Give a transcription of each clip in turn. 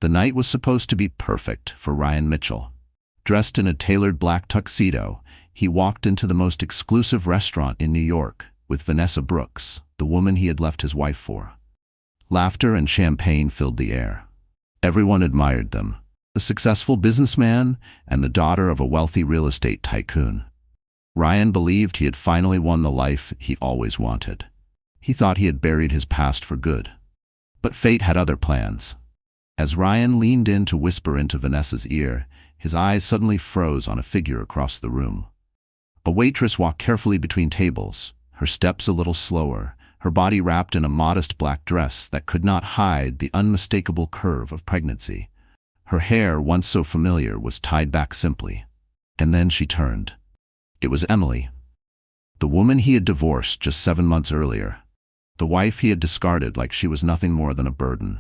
The night was supposed to be perfect for Ryan Mitchell. Dressed in a tailored black tuxedo, he walked into the most exclusive restaurant in New York with Vanessa Brooks, the woman he had left his wife for. Laughter and champagne filled the air. Everyone admired them, a successful businessman and the daughter of a wealthy real estate tycoon. Ryan believed he had finally won the life he always wanted. He thought he had buried his past for good. But fate had other plans. As Ryan leaned in to whisper into Vanessa's ear, his eyes suddenly froze on a figure across the room. A waitress walked carefully between tables, her steps a little slower, her body wrapped in a modest black dress that could not hide the unmistakable curve of pregnancy. Her hair, once so familiar, was tied back simply. And then she turned. It was Emily, the woman he had divorced just 7 months earlier, the wife he had discarded like she was nothing more than a burden.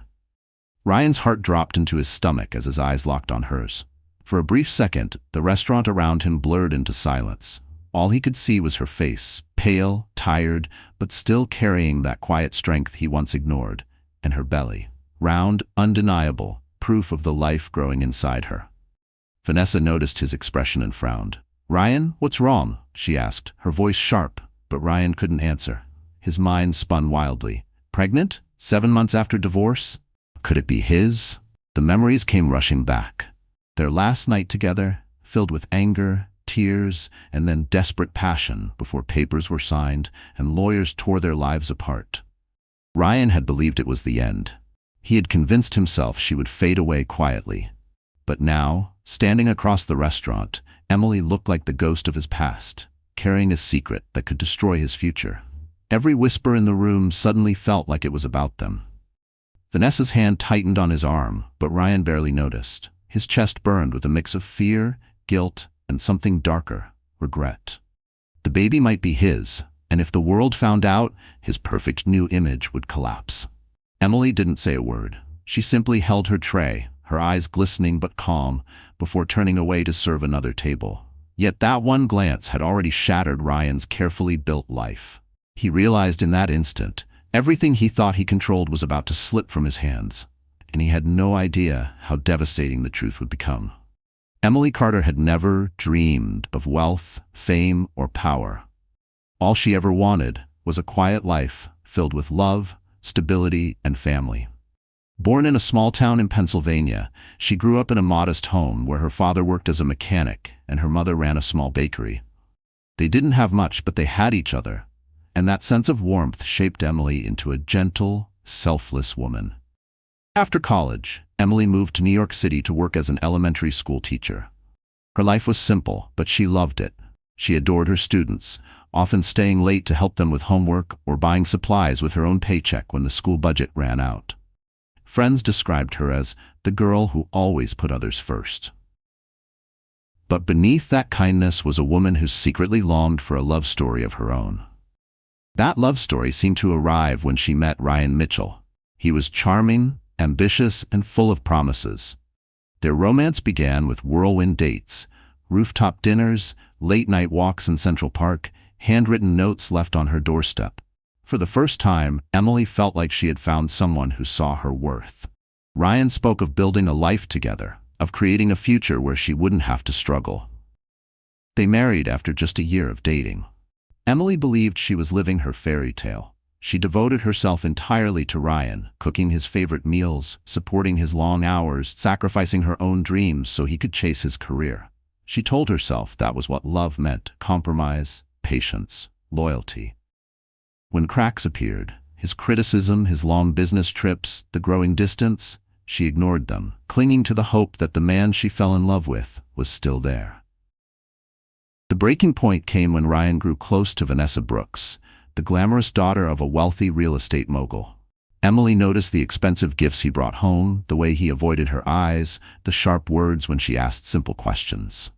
Ryan's heart dropped into his stomach as his eyes locked on hers. For a brief second, the restaurant around him blurred into silence. All he could see was her face, pale, tired, but still carrying that quiet strength he once ignored, and her belly, round, undeniable, proof of the life growing inside her. Vanessa noticed his expression and frowned. "Ryan, what's wrong?" she asked, her voice sharp, but Ryan couldn't answer. His mind spun wildly. Pregnant? 7 months after divorce? Could it be his? The memories came rushing back. Their last night together, filled with anger, tears, and then desperate passion before papers were signed and lawyers tore their lives apart. Ryan had believed it was the end. He had convinced himself she would fade away quietly. But now, standing across the restaurant, Emily looked like the ghost of his past, carrying a secret that could destroy his future. Every whisper in the room suddenly felt like it was about them. Vanessa's hand tightened on his arm, but Ryan barely noticed. His chest burned with a mix of fear, guilt, and something darker, regret. The baby might be his, and if the world found out, his perfect new image would collapse. Emily didn't say a word. She simply held her tray, her eyes glistening but calm, before turning away to serve another table. Yet that one glance had already shattered Ryan's carefully built life. He realized in that instant, everything he thought he controlled was about to slip from his hands, and he had no idea how devastating the truth would become. Emily Carter had never dreamed of wealth, fame, or power. All she ever wanted was a quiet life filled with love, stability, and family. Born in a small town in Pennsylvania, she grew up in a modest home where her father worked as a mechanic and her mother ran a small bakery. They didn't have much, but they had each other, and that sense of warmth shaped Emily into a gentle, selfless woman. After college, Emily moved to New York City to work as an elementary school teacher. Her life was simple, but she loved it. She adored her students, often staying late to help them with homework or buying supplies with her own paycheck when the school budget ran out. Friends described her as the girl who always put others first. But beneath that kindness was a woman who secretly longed for a love story of her own. That love story seemed to arrive when she met Ryan Mitchell. He was charming, ambitious, and full of promises. Their romance began with whirlwind dates, rooftop dinners, late-night walks in Central Park, handwritten notes left on her doorstep. For the first time, Emily felt like she had found someone who saw her worth. Ryan spoke of building a life together, of creating a future where she wouldn't have to struggle. They married after just a year of dating. Emily believed she was living her fairy tale. She devoted herself entirely to Ryan, cooking his favorite meals, supporting his long hours, sacrificing her own dreams so he could chase his career. She told herself that was what love meant: compromise, patience, loyalty. When cracks appeared, his criticism, his long business trips, the growing distance, she ignored them, clinging to the hope that the man she fell in love with was still there. The breaking point came when Ryan grew close to Vanessa Brooks, the glamorous daughter of a wealthy real estate mogul. Emily noticed the expensive gifts he brought home, the way he avoided her eyes, the sharp words when she asked simple questions.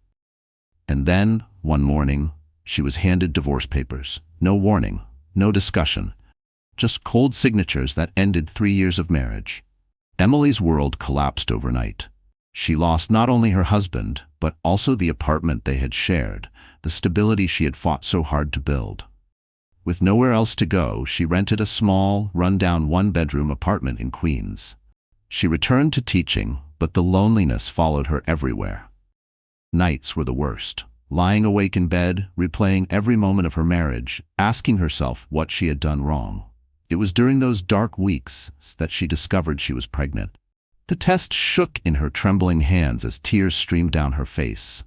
And then, one morning, she was handed divorce papers. No warning, no discussion, just cold signatures that ended 3 years of marriage. Emily's world collapsed overnight. She lost not only her husband, but also the apartment they had shared, the stability she had fought so hard to build. With nowhere else to go, she rented a small, run-down one-bedroom apartment in Queens. She returned to teaching, but the loneliness followed her everywhere. Nights were the worst, lying awake in bed, replaying every moment of her marriage, asking herself what she had done wrong. It was during those dark weeks that she discovered she was pregnant. The test shook in her trembling hands as tears streamed down her face.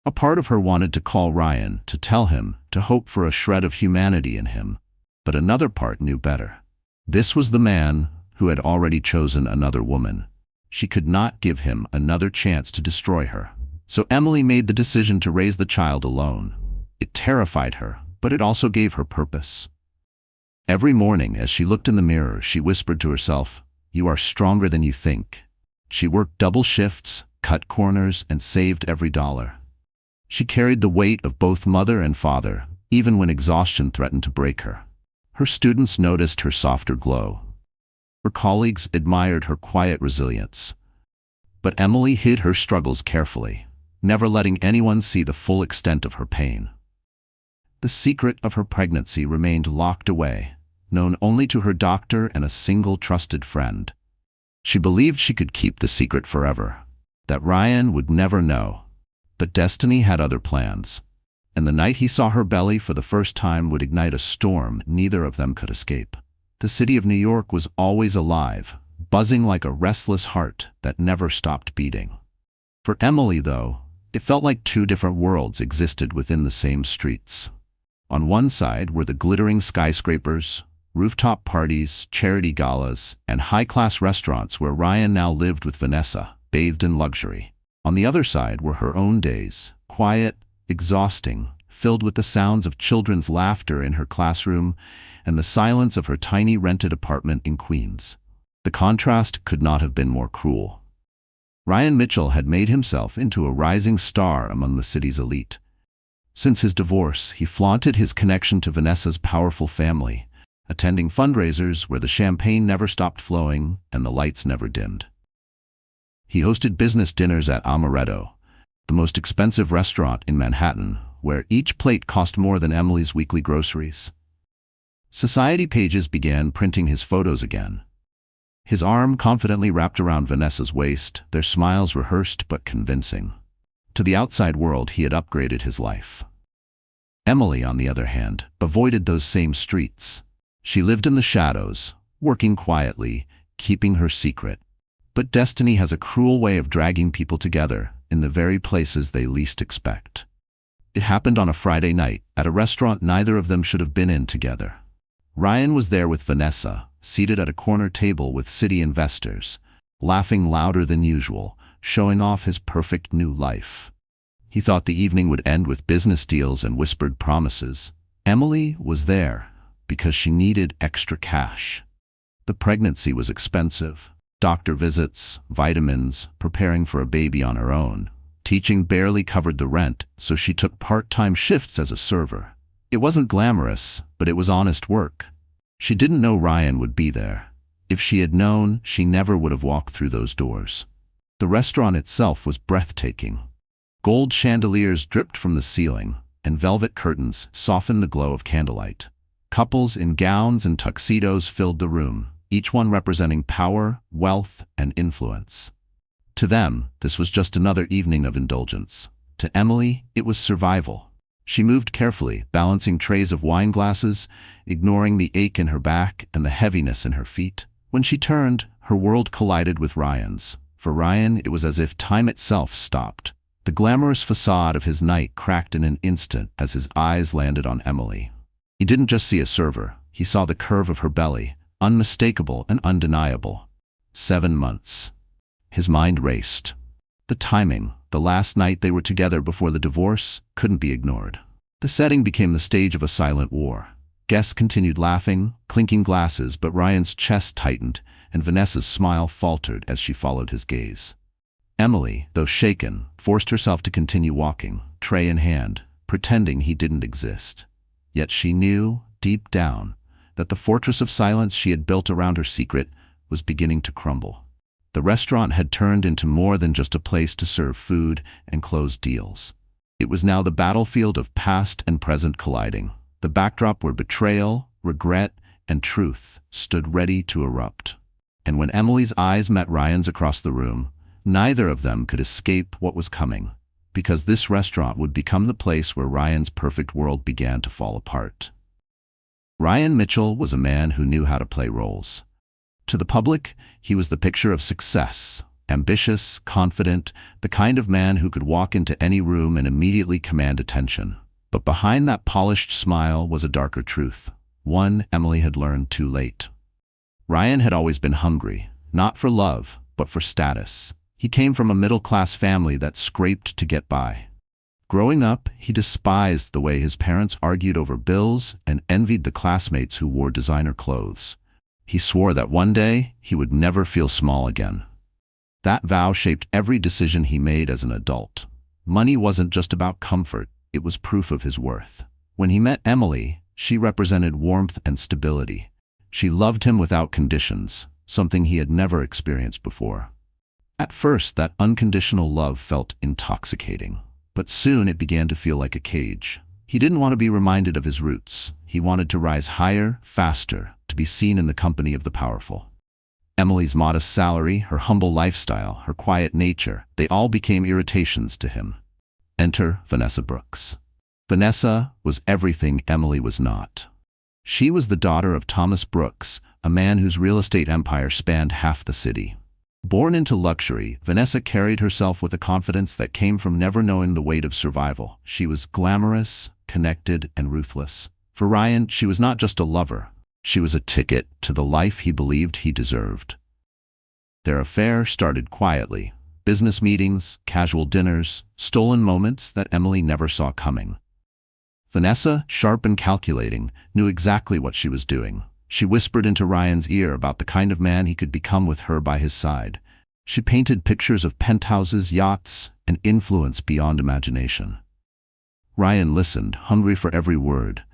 A part of her wanted to call Ryan, to tell him, to hope for a shred of humanity in him. But another part knew better. This was the man who had already chosen another woman. She could not give him another chance to destroy her. So Emily made the decision to raise the child alone. It terrified her, but it also gave her purpose. Every morning, as she looked in the mirror, she whispered to herself, "You are stronger than you think." She worked double shifts, cut corners, and saved every dollar. She carried the weight of both mother and father, even when exhaustion threatened to break her. Her students noticed her softer glow. Her colleagues admired her quiet resilience. But Emily hid her struggles carefully, never letting anyone see the full extent of her pain. The secret of her pregnancy remained locked away, known only to her doctor and a single trusted friend. She believed she could keep the secret forever, that Ryan would never know. But destiny had other plans, and the night he saw her belly for the first time would ignite a storm neither of them could escape. The city of New York was always alive, buzzing like a restless heart that never stopped beating. For Emily, though, it felt like two different worlds existed within the same streets. On one side were the glittering skyscrapers, rooftop parties, charity galas, and high-class restaurants where Ryan now lived with Vanessa, bathed in luxury. On the other side were her own days, quiet, exhausting, filled with the sounds of children's laughter in her classroom and the silence of her tiny rented apartment in Queens. The contrast could not have been more cruel. Ryan Mitchell had made himself into a rising star among the city's elite. Since his divorce, he flaunted his connection to Vanessa's powerful family, attending fundraisers where the champagne never stopped flowing and the lights never dimmed. He hosted business dinners at Amaretto, the most expensive restaurant in Manhattan, where each plate cost more than Emily's weekly groceries. Society pages began printing his photos again. His arm confidently wrapped around Vanessa's waist, their smiles rehearsed but convincing. To the outside world, he had upgraded his life. Emily, on the other hand, avoided those same streets. She lived in the shadows, working quietly, keeping her secret. But destiny has a cruel way of dragging people together in the very places they least expect. It happened on a Friday night, at a restaurant neither of them should have been in together. Ryan was there with Vanessa, seated at a corner table with city investors, laughing louder than usual, showing off his perfect new life. He thought the evening would end with business deals and whispered promises. Emily was there because she needed extra cash. The pregnancy was expensive. Doctor visits, vitamins, preparing for a baby on her own. Teaching barely covered the rent, so she took part-time shifts as a server. It wasn't glamorous, but it was honest work. She didn't know Ryan would be there. If she had known, she never would have walked through those doors. The restaurant itself was breathtaking. Gold chandeliers dripped from the ceiling, and velvet curtains softened the glow of candlelight. Couples in gowns and tuxedos filled the room, each one representing power, wealth, and influence. To them, this was just another evening of indulgence. To Emily, it was survival. She moved carefully, balancing trays of wine glasses, ignoring the ache in her back and the heaviness in her feet. When she turned, her world collided with Ryan's. For Ryan, it was as if time itself stopped. The glamorous facade of his night cracked in an instant as his eyes landed on Emily. He didn't just see a server, he saw the curve of her belly, unmistakable and undeniable. 7 months. His mind raced. The timing, the last night they were together before the divorce, couldn't be ignored. The setting became the stage of a silent war. Guests continued laughing, clinking glasses, but Ryan's chest tightened, and Vanessa's smile faltered as she followed his gaze. Emily, though shaken, forced herself to continue walking, tray in hand, pretending he didn't exist. Yet she knew, deep down, that the fortress of silence she had built around her secret was beginning to crumble. The restaurant had turned into more than just a place to serve food and close deals. It was now the battlefield of past and present colliding, the backdrop where betrayal, regret, and truth stood ready to erupt. And when Emily's eyes met Ryan's across the room, neither of them could escape what was coming, because this restaurant would become the place where Ryan's perfect world began to fall apart. Ryan Mitchell was a man who knew how to play roles. To the public, he was the picture of success, ambitious, confident, the kind of man who could walk into any room and immediately command attention. But behind that polished smile was a darker truth, one Emily had learned too late. Ryan had always been hungry, not for love, but for status. He came from a middle-class family that scraped to get by. Growing up, he despised the way his parents argued over bills and envied the classmates who wore designer clothes. He swore that one day he would never feel small again. That vow shaped every decision he made as an adult. Money wasn't just about comfort, it was proof of his worth. When he met Emily, she represented warmth and stability. She loved him without conditions, something he had never experienced before. At first, that unconditional love felt intoxicating, but soon it began to feel like a cage. He didn't want to be reminded of his roots. He wanted to rise higher, faster, to be seen in the company of the powerful. Emily's modest salary, her humble lifestyle, her quiet nature, they all became irritations to him. Enter Vanessa Brooks. Vanessa was everything Emily was not. She was the daughter of Thomas Brooks, a man whose real estate empire spanned half the city. Born into luxury, Vanessa carried herself with a confidence that came from never knowing the weight of survival. She was glamorous, connected, and ruthless. For Ryan, she was not just a lover. She was a ticket to the life he believed he deserved. Their affair started quietly. Business meetings, casual dinners, stolen moments that Emily never saw coming. Vanessa, sharp and calculating, knew exactly what she was doing. She whispered into Ryan's ear about the kind of man he could become with her by his side. She painted pictures of penthouses, yachts, and influence beyond imagination. Ryan listened, hungry for every word.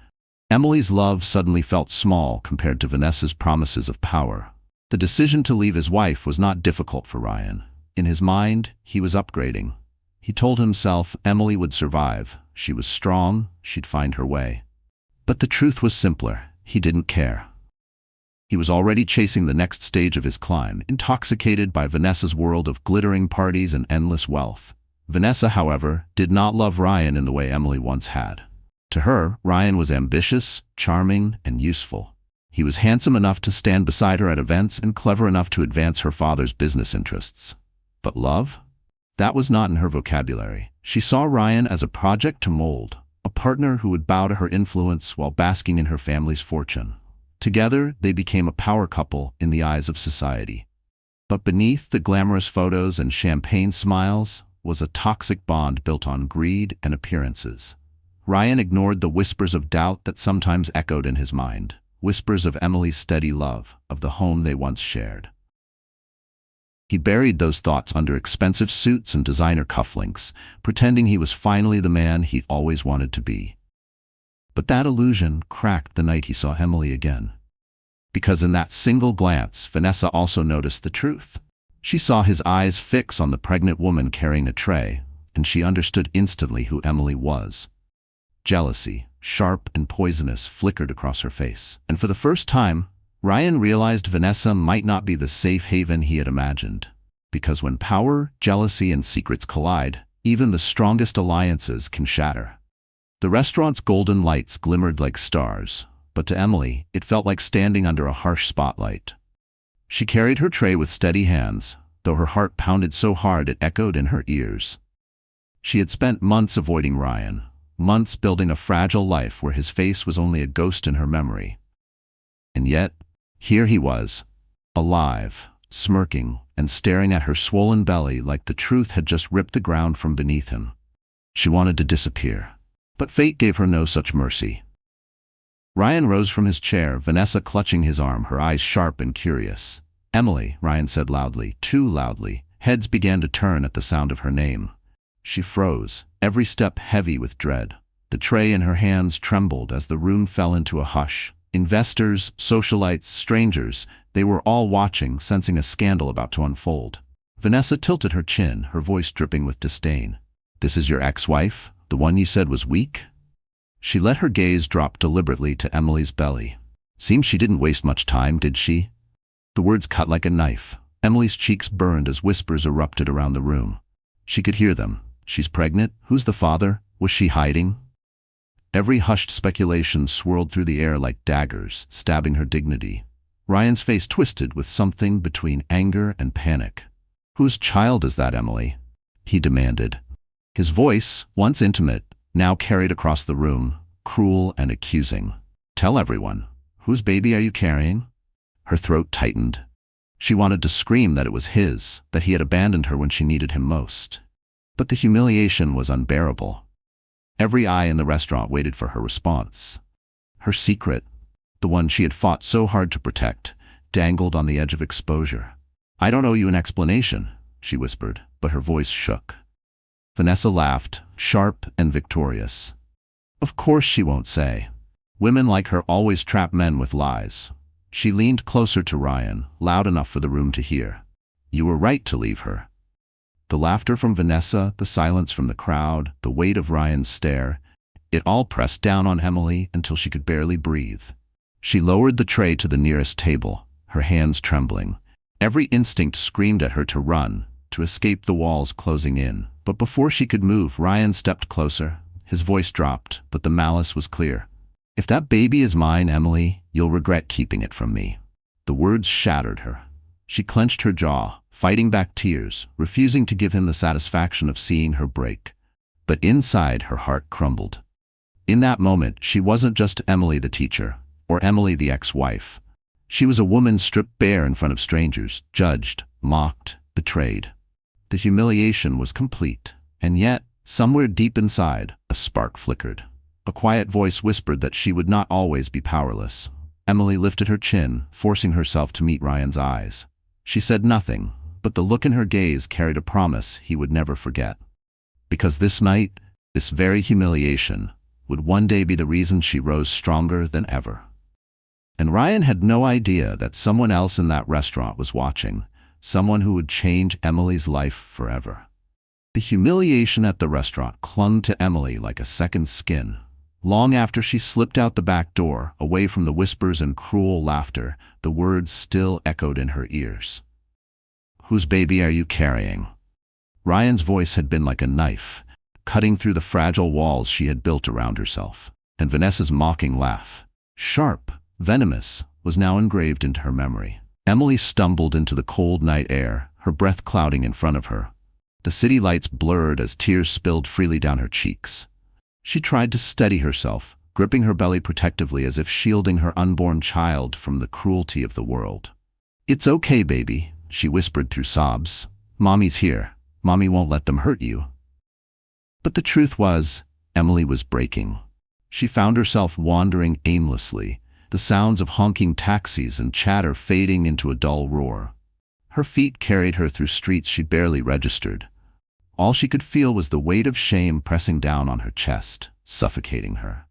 Emily's love suddenly felt small compared to Vanessa's promises of power. The decision to leave his wife was not difficult for Ryan. In his mind, he was upgrading. He told himself Emily would survive. She was strong, she'd find her way. But the truth was simpler. He didn't care. He was already chasing the next stage of his climb, intoxicated by Vanessa's world of glittering parties and endless wealth. Vanessa, however, did not love Ryan in the way Emily once had. To her, Ryan was ambitious, charming, and useful. He was handsome enough to stand beside her at events and clever enough to advance her father's business interests. But love? That was not in her vocabulary. She saw Ryan as a project to mold, a partner who would bow to her influence while basking in her family's fortune. Together, they became a power couple in the eyes of society. But beneath the glamorous photos and champagne smiles was a toxic bond built on greed and appearances. Ryan ignored the whispers of doubt that sometimes echoed in his mind, whispers of Emily's steady love, of the home they once shared. He buried those thoughts under expensive suits and designer cufflinks, pretending he was finally the man he always wanted to be. But that illusion cracked the night he saw Emily again. Because in that single glance, Vanessa also noticed the truth. She saw his eyes fix on the pregnant woman carrying a tray, and she understood instantly who Emily was. Jealousy, sharp and poisonous, flickered across her face. And for the first time, Ryan realized Vanessa might not be the safe haven he had imagined. Because when power, jealousy, and secrets collide, even the strongest alliances can shatter. The restaurant's golden lights glimmered like stars, but to Emily, it felt like standing under a harsh spotlight. She carried her tray with steady hands, though her heart pounded so hard it echoed in her ears. She had spent months avoiding Ryan, months building a fragile life where his face was only a ghost in her memory. And yet, here he was, alive, smirking, and staring at her swollen belly like the truth had just ripped the ground from beneath him. She wanted to disappear. But fate gave her no such mercy. Ryan rose from his chair, Vanessa clutching his arm, her eyes sharp and curious. "Emily," Ryan said loudly, too loudly. Heads began to turn at the sound of her name. She froze, every step heavy with dread. The tray in her hands trembled as the room fell into a hush. Investors, socialites, strangers, they were all watching, sensing a scandal about to unfold. Vanessa tilted her chin, her voice dripping with disdain. "This is your ex-wife? The one you said was weak?" She let her gaze drop deliberately to Emily's belly. "Seems she didn't waste much time, did she?" The words cut like a knife. Emily's cheeks burned as whispers erupted around the room. She could hear them. She's pregnant? Who's the father? Was she hiding? Every hushed speculation swirled through the air like daggers, stabbing her dignity. Ryan's face twisted with something between anger and panic. "Whose child is that, Emily?" he demanded. His voice, once intimate, now carried across the room, cruel and accusing. "Tell everyone. Whose baby are you carrying?" Her throat tightened. She wanted to scream that it was his, that he had abandoned her when she needed him most. But the humiliation was unbearable. Every eye in the restaurant waited for her response. Her secret, the one she had fought so hard to protect, dangled on the edge of exposure. "I don't owe you an explanation," she whispered, but her voice shook. Vanessa laughed, sharp and victorious. "Of course she won't say. Women like her always trap men with lies." She leaned closer to Ryan, loud enough for the room to hear. "You were right to leave her." The laughter from Vanessa, the silence from the crowd, the weight of Ryan's stare, it all pressed down on Emily until she could barely breathe. She lowered the tray to the nearest table, her hands trembling. Every instinct screamed at her to run, to escape the walls closing in. But before she could move, Ryan stepped closer. His voice dropped, but the malice was clear. "If that baby is mine, Emily, you'll regret keeping it from me." The words shattered her. She clenched her jaw, fighting back tears, refusing to give him the satisfaction of seeing her break. But inside, her heart crumbled. In that moment, she wasn't just Emily the teacher, or Emily the ex-wife. She was a woman stripped bare in front of strangers, judged, mocked, betrayed. The humiliation was complete, and yet, somewhere deep inside, a spark flickered. A quiet voice whispered that she would not always be powerless. Emily lifted her chin, forcing herself to meet Ryan's eyes. She said nothing, but the look in her gaze carried a promise he would never forget. Because this night, this very humiliation, would one day be the reason she rose stronger than ever. And Ryan had no idea that someone else in that restaurant was watching, someone who would change Emily's life forever. The humiliation at the restaurant clung to Emily like a second skin. Long after she slipped out the back door, away from the whispers and cruel laughter, the words still echoed in her ears. "Whose baby are you carrying?" Ryan's voice had been like a knife, cutting through the fragile walls she had built around herself. And Vanessa's mocking laugh, sharp, venomous, was now engraved into her memory. Emily stumbled into the cold night air, her breath clouding in front of her. The city lights blurred as tears spilled freely down her cheeks. She tried to steady herself, gripping her belly protectively as if shielding her unborn child from the cruelty of the world. "It's okay, baby," she whispered through sobs. "Mommy's here. Mommy won't let them hurt you." But the truth was, Emily was breaking. She found herself wandering aimlessly, the sounds of honking taxis and chatter fading into a dull roar. Her feet carried her through streets she barely registered. All she could feel was the weight of shame pressing down on her chest, suffocating her.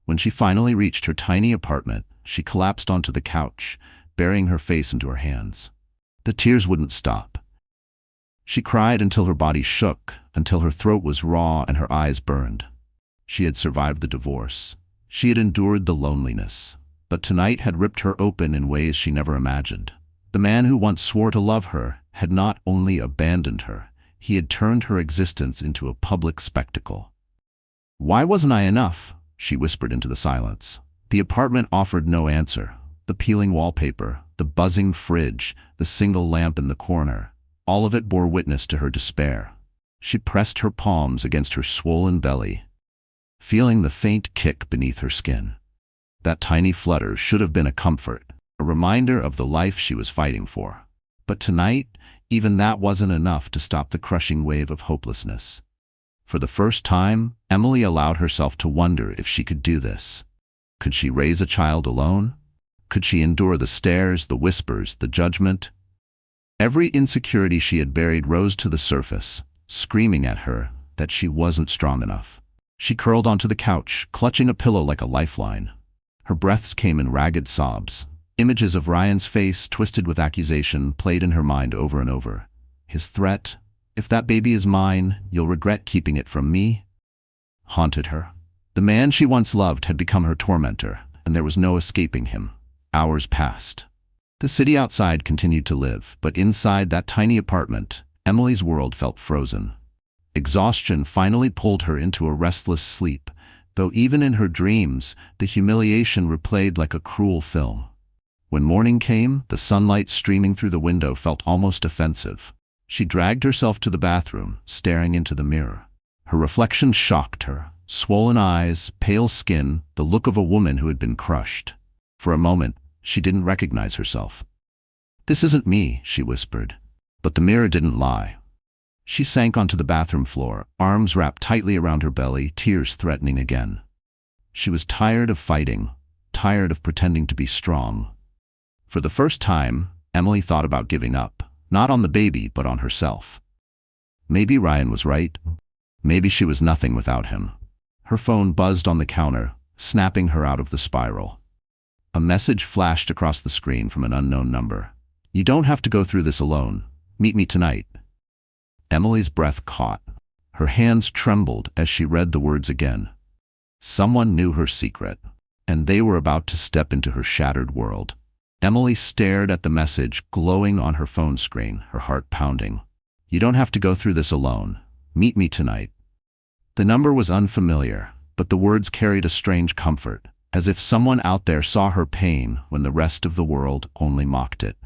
When she finally reached her tiny apartment, she collapsed onto the couch, burying her face into her hands. The tears wouldn't stop. She cried until her body shook, until her throat was raw and her eyes burned. She had survived the divorce. She had endured the loneliness. But tonight had ripped her open in ways she never imagined. The man who once swore to love her had not only abandoned her, he had turned her existence into a public spectacle. "Why wasn't I enough?" she whispered into the silence. The apartment offered no answer. The peeling wallpaper, the buzzing fridge, the single lamp in the corner, all of it bore witness to her despair. She pressed her palms against her swollen belly, feeling the faint kick beneath her skin. That tiny flutter should have been a comfort, a reminder of the life she was fighting for. But tonight, even that wasn't enough to stop the crushing wave of hopelessness. For the first time, Emily allowed herself to wonder if she could do this. Could she raise a child alone? Could she endure the stares, the whispers, the judgment? Every insecurity she had buried rose to the surface, screaming at her that she wasn't strong enough. She curled onto the couch, clutching a pillow like a lifeline. Her breaths came in ragged sobs. Images of Ryan's face, twisted with accusation, played in her mind over and over. His threat, "If that baby is mine, you'll regret keeping it from me," haunted her. The man she once loved had become her tormentor, and there was no escaping him. Hours passed. The city outside continued to live, but inside that tiny apartment, Emily's world felt frozen. Exhaustion finally pulled her into a restless sleep, though even in her dreams, the humiliation replayed like a cruel film. When morning came, the sunlight streaming through the window felt almost offensive. She dragged herself to the bathroom, staring into the mirror. Her reflection shocked her. Swollen eyes, pale skin, the look of a woman who had been crushed. For a moment, she didn't recognize herself. "This isn't me," she whispered. But the mirror didn't lie. She sank onto the bathroom floor, arms wrapped tightly around her belly, tears threatening again. She was tired of fighting, tired of pretending to be strong. For the first time, Emily thought about giving up, not on the baby, but on herself. Maybe Ryan was right. Maybe she was nothing without him. Her phone buzzed on the counter, snapping her out of the spiral. A message flashed across the screen from an unknown number. "You don't have to go through this alone. Meet me tonight." Emily's breath caught. Her hands trembled as she read the words again. Someone knew her secret, and they were about to step into her shattered world. Emily stared at the message glowing on her phone screen, her heart pounding. "You don't have to go through this alone. Meet me tonight." The number was unfamiliar, but the words carried a strange comfort, as if someone out there saw her pain when the rest of the world only mocked it.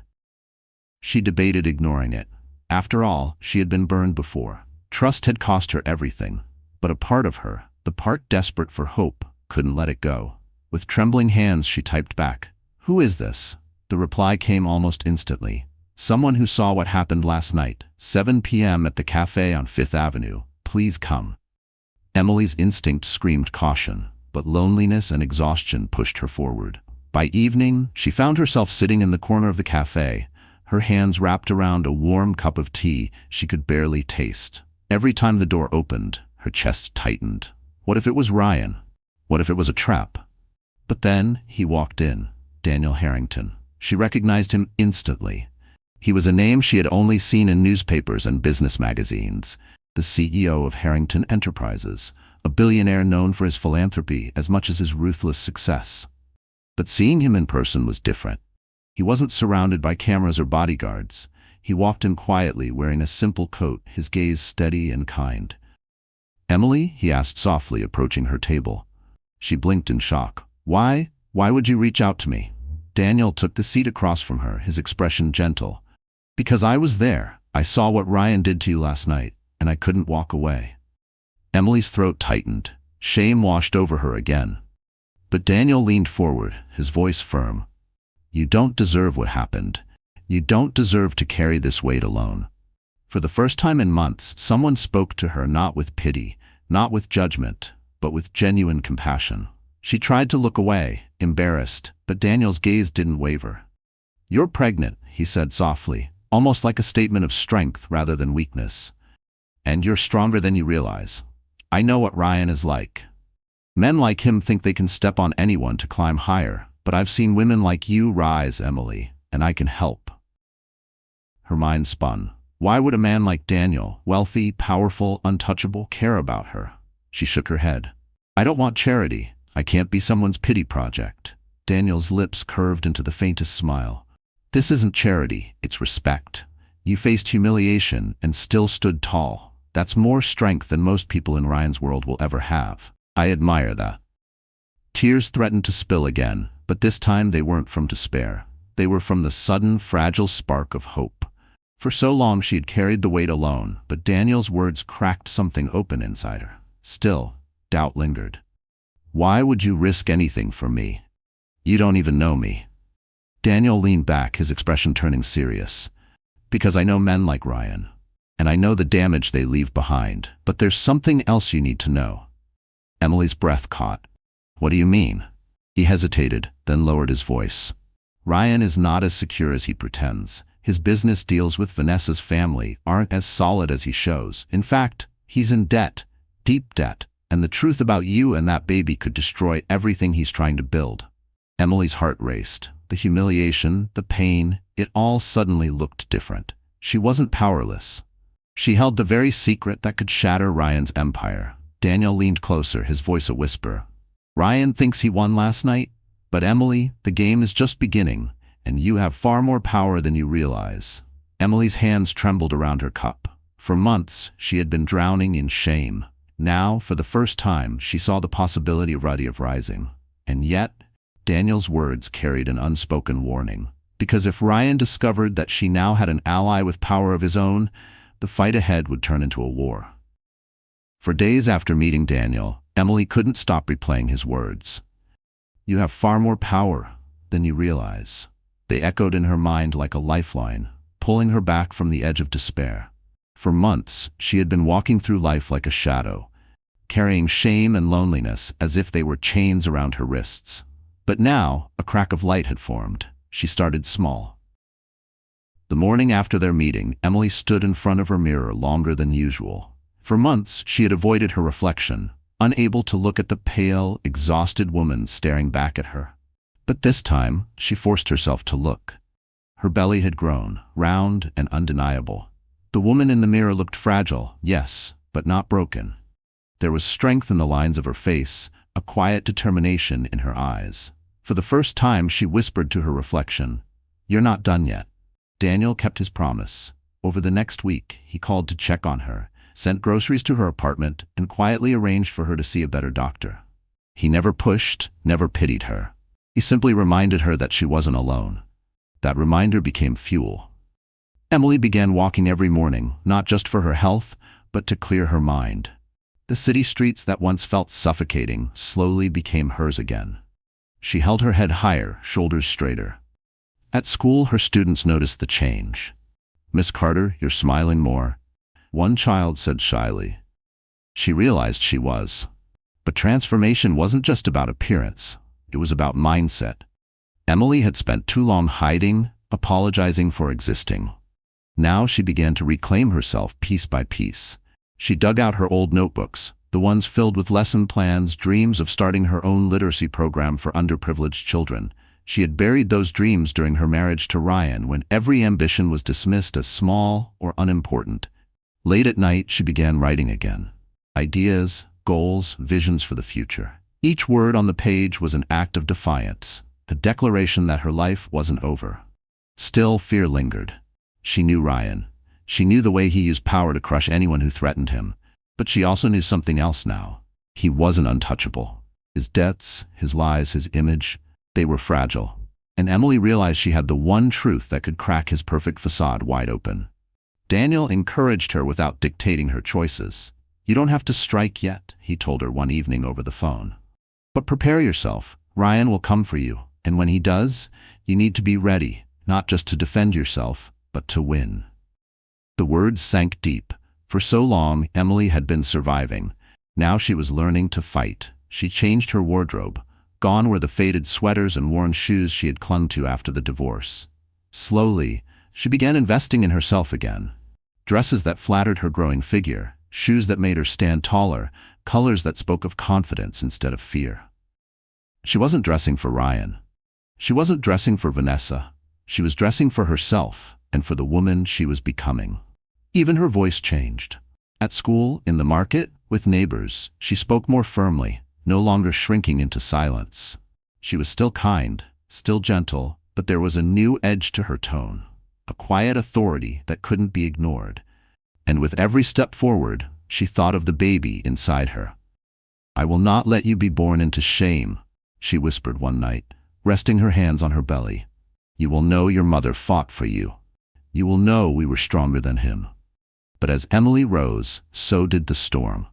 She debated ignoring it. After all, she had been burned before. Trust had cost her everything, but a part of her, the part desperate for hope, couldn't let it go. With trembling hands she typed back, "Who is this?" The reply came almost instantly. "Someone who saw what happened last night, 7 p.m. at the cafe on 5th Avenue. Please come." Emily's instinct screamed caution, but loneliness and exhaustion pushed her forward. By evening, she found herself sitting in the corner of the cafe, her hands wrapped around a warm cup of tea she could barely taste. Every time the door opened, her chest tightened. What if it was Ryan? What if it was a trap? But then he walked in, Daniel Harrington. She recognized him instantly. He was a name she had only seen in newspapers and business magazines. The CEO of Harrington Enterprises, a billionaire known for his philanthropy as much as his ruthless success. But seeing him in person was different. He wasn't surrounded by cameras or bodyguards. He walked in quietly, wearing a simple coat, his gaze steady and kind. "Emily?" he asked softly, approaching her table. She blinked in shock. Why would you reach out to me?" Daniel took the seat across from her, his expression gentle. "Because I was there. I saw what Ryan did to you last night, and I couldn't walk away." Emily's throat tightened. Shame washed over her again. But Daniel leaned forward, his voice firm. "You don't deserve what happened. You don't deserve to carry this weight alone." For the first time in months, someone spoke to her not with pity, not with judgment, but with genuine compassion. She tried to look away, embarrassed, but Daniel's gaze didn't waver. "You're pregnant," he said softly, almost like a statement of strength rather than weakness. "And you're stronger than you realize. I know what Ryan is like. Men like him think they can step on anyone to climb higher, but I've seen women like you rise, Emily, and I can help." Her mind spun. Why would a man like Daniel, wealthy, powerful, untouchable, care about her? She shook her head. "I don't want charity. I can't be someone's pity project." Daniel's lips curved into the faintest smile. "This isn't charity, it's respect. You faced humiliation and still stood tall. That's more strength than most people in Ryan's world will ever have. I admire that." Tears threatened to spill again, but this time they weren't from despair. They were from the sudden, fragile spark of hope. For so long she had carried the weight alone, but Daniel's words cracked something open inside her. Still, doubt lingered. "Why would you risk anything for me? You don't even know me." Daniel leaned back, his expression turning serious. "Because I know men like Ryan, and I know the damage they leave behind. But there's something else you need to know." Emily's breath caught. "What do you mean?" He hesitated, then lowered his voice. "Ryan is not as secure as he pretends. His business deals with Vanessa's family aren't as solid as he shows. In fact, he's in debt, deep debt, and the truth about you and that baby could destroy everything he's trying to build." Emily's heart raced. The humiliation, the pain, it all suddenly looked different. She wasn't powerless. She held the very secret that could shatter Ryan's empire. Daniel leaned closer, his voice a whisper. "Ryan thinks he won last night, but Emily, the game is just beginning, and you have far more power than you realize." Emily's hands trembled around her cup. For months, she had been drowning in shame. Now, for the first time, she saw the possibility of rising. And yet, Daniel's words carried an unspoken warning. Because if Ryan discovered that she now had an ally with power of his own, the fight ahead would turn into a war. For days after meeting Daniel, Emily couldn't stop replaying his words. "You have far more power than you realize." They echoed in her mind like a lifeline, pulling her back from the edge of despair. For months, she had been walking through life like a shadow, carrying shame and loneliness as if they were chains around her wrists. But now, a crack of light had formed. She started small. The morning after their meeting, Emily stood in front of her mirror longer than usual. For months, she had avoided her reflection, unable to look at the pale, exhausted woman staring back at her. But this time, she forced herself to look. Her belly had grown, round and undeniable. The woman in the mirror looked fragile, yes, but not broken. There was strength in the lines of her face, a quiet determination in her eyes. For the first time, she whispered to her reflection, "You're not done yet." Daniel kept his promise. Over the next week, he called to check on her, sent groceries to her apartment, and quietly arranged for her to see a better doctor. He never pushed, never pitied her. He simply reminded her that she wasn't alone. That reminder became fuel. Emily began walking every morning, not just for her health, but to clear her mind. The city streets that once felt suffocating slowly became hers again. She held her head higher, shoulders straighter. At school, her students noticed the change. "Miss Carter, you're smiling more," one child said shyly. She realized she was. But transformation wasn't just about appearance. It was about mindset. Emily had spent too long hiding, apologizing for existing. Now she began to reclaim herself piece by piece. She dug out her old notebooks, the ones filled with lesson plans, dreams of starting her own literacy program for underprivileged children. She had buried those dreams during her marriage to Ryan, when every ambition was dismissed as small or unimportant. Late at night, she began writing again. Ideas, goals, visions for the future. Each word on the page was an act of defiance, a declaration that her life wasn't over. Still, fear lingered. She knew Ryan. She knew the way he used power to crush anyone who threatened him. But she also knew something else now. He wasn't untouchable. His debts, his lies, his image, they were fragile. And Emily realized she had the one truth that could crack his perfect facade wide open. Daniel encouraged her without dictating her choices. "You don't have to strike yet," he told her one evening over the phone. "But prepare yourself. Ryan will come for you. And when he does, you need to be ready, not just to defend yourself, but to win." The words sank deep. For so long, Emily had been surviving. Now she was learning to fight. She changed her wardrobe. Gone were the faded sweaters and worn shoes she had clung to after the divorce. Slowly, she began investing in herself again. Dresses that flattered her growing figure, shoes that made her stand taller, colors that spoke of confidence instead of fear. She wasn't dressing for Ryan. She wasn't dressing for Vanessa. She was dressing for herself and for the woman she was becoming. Even her voice changed. At school, in the market, with neighbors, she spoke more firmly, no longer shrinking into silence. She was still kind, still gentle, but there was a new edge to her tone, a quiet authority that couldn't be ignored. And with every step forward, she thought of the baby inside her. "I will not let you be born into shame," she whispered one night, resting her hands on her belly. "You will know your mother fought for you. You will know we were stronger than him." But as Emily rose, so did the storm.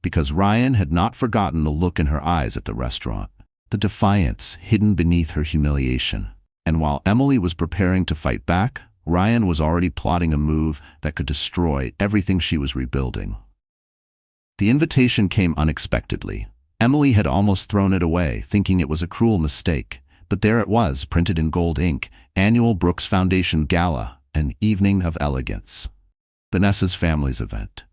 Because Ryan had not forgotten the look in her eyes at the restaurant, the defiance hidden beneath her humiliation. And while Emily was preparing to fight back, Ryan was already plotting a move that could destroy everything she was rebuilding. The invitation came unexpectedly. Emily had almost thrown it away, thinking it was a cruel mistake. But there it was, printed in gold ink, Annual Brooks Foundation Gala, an evening of elegance. Vanessa's family's event.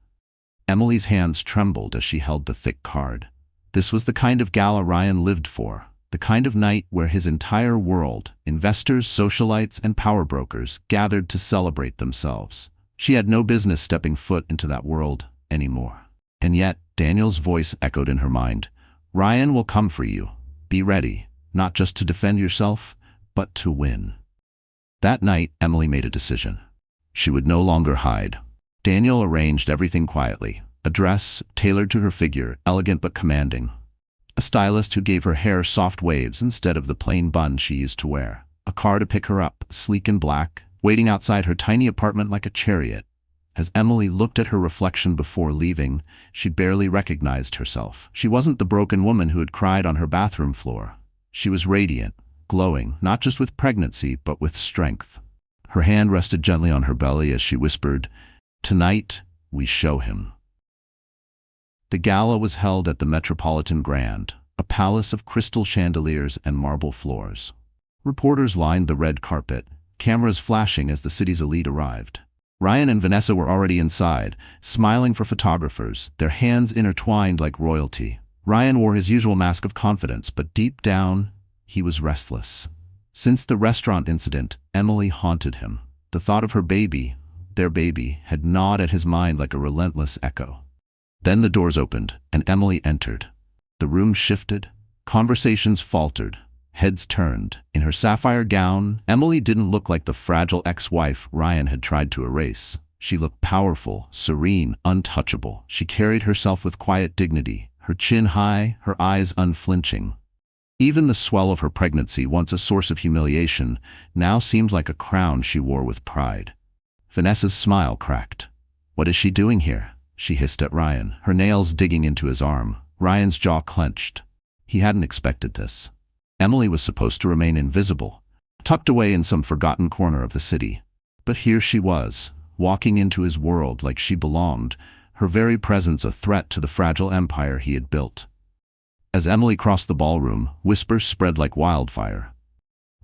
Emily's hands trembled as she held the thick card. This was the kind of gala Ryan lived for, the kind of night where his entire world, investors, socialites, and power brokers, gathered to celebrate themselves. She had no business stepping foot into that world anymore. And yet, Daniel's voice echoed in her mind. "Ryan will come for you. Be ready, not just to defend yourself, but to win." That night, Emily made a decision. She would no longer hide. Daniel arranged everything quietly. A dress, tailored to her figure, elegant but commanding. A stylist who gave her hair soft waves instead of the plain bun she used to wear. A car to pick her up, sleek and black, waiting outside her tiny apartment like a chariot. As Emily looked at her reflection before leaving, she barely recognized herself. She wasn't the broken woman who had cried on her bathroom floor. She was radiant, glowing, not just with pregnancy, but with strength. Her hand rested gently on her belly as she whispered, "Tonight, we show him." The gala was held at the Metropolitan Grand, a palace of crystal chandeliers and marble floors. Reporters lined the red carpet, cameras flashing as the city's elite arrived. Ryan and Vanessa were already inside, smiling for photographers, their hands intertwined like royalty. Ryan wore his usual mask of confidence, but deep down, he was restless. Since the restaurant incident, Emily haunted him. The thought of her baby, their baby, had gnawed at his mind like a relentless echo. Then the doors opened, and Emily entered. The room shifted, conversations faltered, heads turned. In her sapphire gown, Emily didn't look like the fragile ex-wife Ryan had tried to erase. She looked powerful, serene, untouchable. She carried herself with quiet dignity, her chin high, her eyes unflinching. Even the swell of her pregnancy, once a source of humiliation, now seemed like a crown she wore with pride. Vanessa's smile cracked. "What is she doing here?" she hissed at Ryan, her nails digging into his arm. Ryan's jaw clenched. He hadn't expected this. Emily was supposed to remain invisible, tucked away in some forgotten corner of the city. But here she was, walking into his world like she belonged, her very presence a threat to the fragile empire he had built. As Emily crossed the ballroom, whispers spread like wildfire.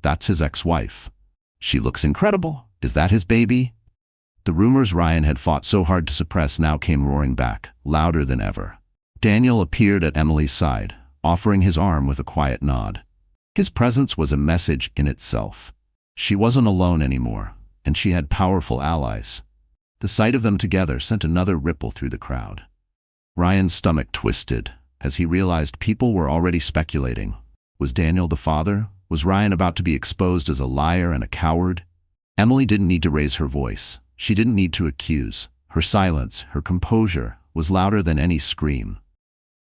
"That's his ex-wife. She looks incredible. Is that his baby?" The rumors Ryan had fought so hard to suppress now came roaring back, louder than ever. Daniel appeared at Emily's side, offering his arm with a quiet nod. His presence was a message in itself. She wasn't alone anymore, and she had powerful allies. The sight of them together sent another ripple through the crowd. Ryan's stomach twisted as he realized people were already speculating. Was Daniel the father? Was Ryan about to be exposed as a liar and a coward? Emily didn't need to raise her voice. She didn't need to accuse. Her silence, her composure, was louder than any scream.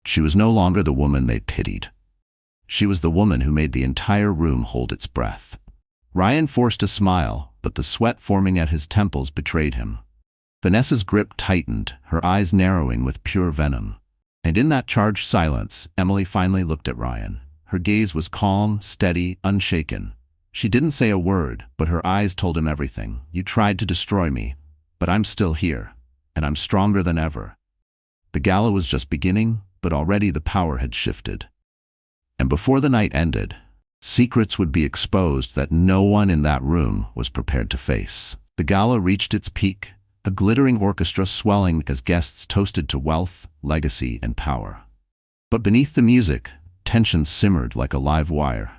She was no longer the woman they pitied. She was the woman who made the entire room hold its breath. Ryan forced a smile, but the sweat forming at his temples betrayed him. Vanessa's grip tightened, her eyes narrowing with pure venom. And in that charged silence, Emily finally looked at Ryan. Her gaze was calm, steady, unshaken. She didn't say a word, but her eyes told him everything. "You tried to destroy me, but I'm still here, and I'm stronger than ever." The gala was just beginning, but already the power had shifted. And before the night ended, secrets would be exposed that no one in that room was prepared to face. The gala reached its peak, a glittering orchestra swelling as guests toasted to wealth, legacy, and power. But beneath the music, tension simmered like a live wire.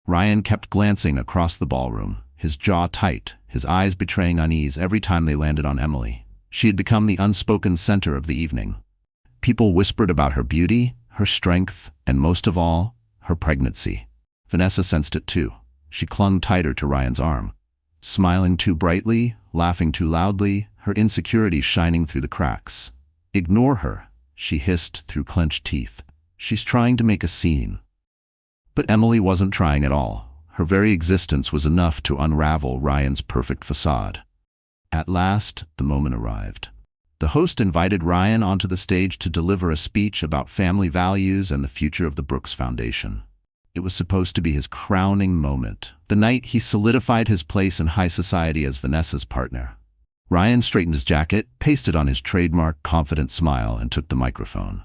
Ryan kept glancing across the ballroom, his jaw tight, his eyes betraying unease every time they landed on Emily. She had become the unspoken center of the evening. People whispered about her beauty, her strength, and most of all, her pregnancy. Vanessa sensed it too. She clung tighter to Ryan's arm, smiling too brightly, laughing too loudly, her insecurities shining through the cracks. "Ignore her," she hissed through clenched teeth. "She's trying to make a scene." But Emily wasn't trying at all. Her very existence was enough to unravel Ryan's perfect facade. At last, the moment arrived. The host invited Ryan onto the stage to deliver a speech about family values and the future of the Brooks Foundation. It was supposed to be his crowning moment, the night he solidified his place in high society as Vanessa's partner. Ryan straightened his jacket, pasted on his trademark confident smile, and took the microphone.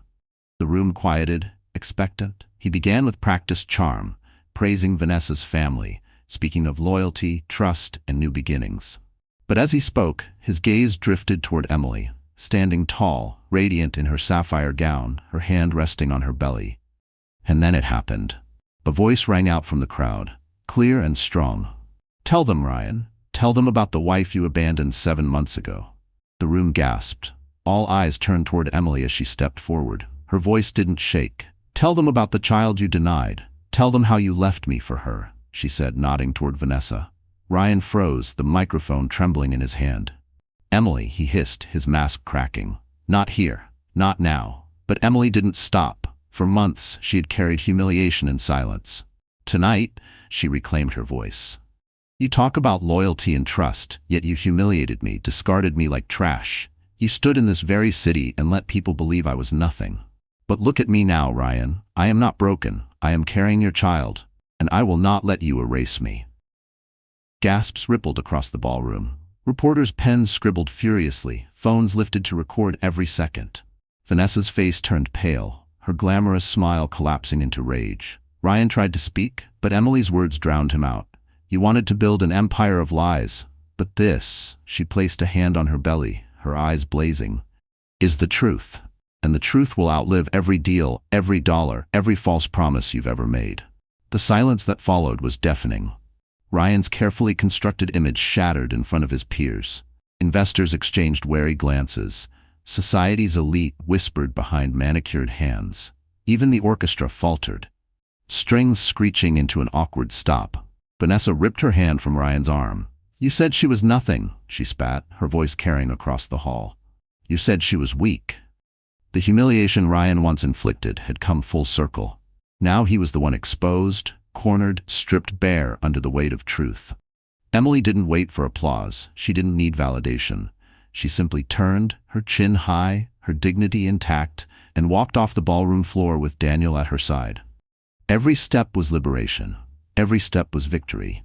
The room quieted, expectant. He began with practiced charm, praising Vanessa's family, speaking of loyalty, trust, and new beginnings. But as he spoke, his gaze drifted toward Emily, standing tall, radiant in her sapphire gown, her hand resting on her belly. And then it happened. A voice rang out from the crowd, clear and strong. "Tell them, Ryan. Tell them about the wife you abandoned 7 months ago." The room gasped. All eyes turned toward Emily as she stepped forward. Her voice didn't shake. "Tell them about the child you denied. Tell them how you left me for her," she said, nodding toward Vanessa. Ryan froze, the microphone trembling in his hand. "Emily," he hissed, his mask cracking. "Not here. Not now." But Emily didn't stop. For months, she had carried humiliation in silence. "Tonight," she reclaimed her voice. "You talk about loyalty and trust, yet you humiliated me, discarded me like trash. You stood in this very city and let people believe I was nothing. But look at me now, Ryan. I am not broken. I am carrying your child, and I will not let you erase me." Gasps rippled across the ballroom. Reporters' pens scribbled furiously, phones lifted to record every second. Vanessa's face turned pale, her glamorous smile collapsing into rage. Ryan tried to speak, but Emily's words drowned him out. "You wanted to build an empire of lies, but this," she placed a hand on her belly, her eyes blazing, "is the truth. And the truth will outlive every deal, every dollar, every false promise you've ever made." The silence that followed was deafening. Ryan's carefully constructed image shattered in front of his peers. Investors exchanged wary glances. Society's elite whispered behind manicured hands. Even the orchestra faltered, strings screeching into an awkward stop. Vanessa ripped her hand from Ryan's arm. "You said she was nothing," she spat, her voice carrying across the hall. "You said she was weak." The humiliation Ryan once inflicted had come full circle. Now he was the one exposed, cornered, stripped bare under the weight of truth. Emily didn't wait for applause. She didn't need validation. She simply turned, her chin high, her dignity intact, and walked off the ballroom floor with Daniel at her side. Every step was liberation. Every step was victory.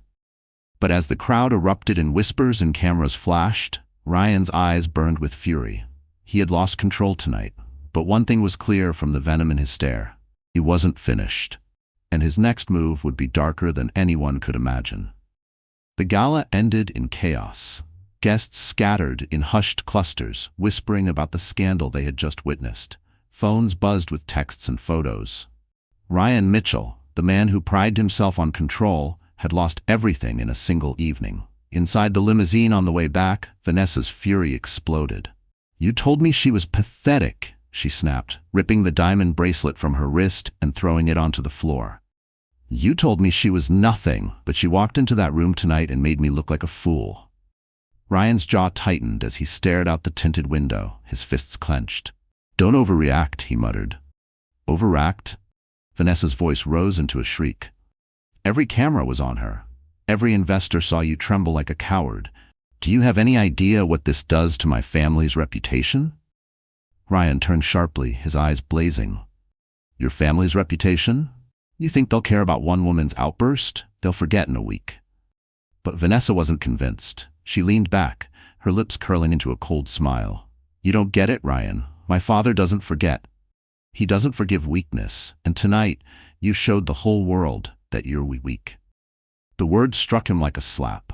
But as the crowd erupted in whispers and cameras flashed, Ryan's eyes burned with fury. He had lost control tonight. But one thing was clear from the venom in his stare. He wasn't finished. And his next move would be darker than anyone could imagine. The gala ended in chaos. Guests scattered in hushed clusters, whispering about the scandal they had just witnessed. Phones buzzed with texts and photos. Ryan Mitchell, the man who prided himself on control, had lost everything in a single evening. Inside the limousine on the way back, Vanessa's fury exploded. "You told me she was pathetic," she snapped, ripping the diamond bracelet from her wrist and throwing it onto the floor. "You told me she was nothing, but she walked into that room tonight and made me look like a fool." Ryan's jaw tightened as he stared out the tinted window, his fists clenched. "Don't overreact," he muttered. "Overact?" Vanessa's voice rose into a shriek. "Every camera was on her. Every investor saw you tremble like a coward. Do you have any idea what this does to my family's reputation?" Ryan turned sharply, his eyes blazing. "Your family's reputation? You think they'll care about one woman's outburst? They'll forget in a week." But Vanessa wasn't convinced. She leaned back, her lips curling into a cold smile. "You don't get it, Ryan. My father doesn't forget. He doesn't forgive weakness, and tonight you showed the whole world that you're weak." The word struck him like a slap.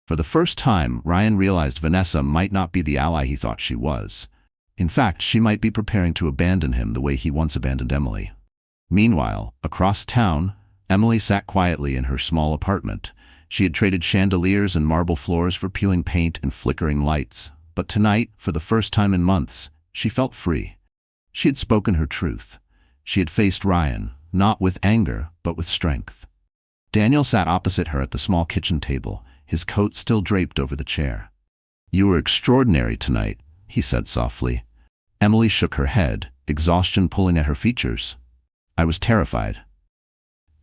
For the first time, Ryan realized Vanessa might not be the ally he thought she was. In fact, she might be preparing to abandon him the way he once abandoned Emily. Meanwhile, across town, Emily sat quietly in her small apartment. She had traded chandeliers and marble floors for peeling paint and flickering lights. But tonight, for the first time in months, she felt free. She had spoken her truth. She had faced Ryan, not with anger, but with strength. Daniel sat opposite her at the small kitchen table, his coat still draped over the chair. "You were extraordinary tonight," he said softly. Emily shook her head, exhaustion pulling at her features. "I was terrified."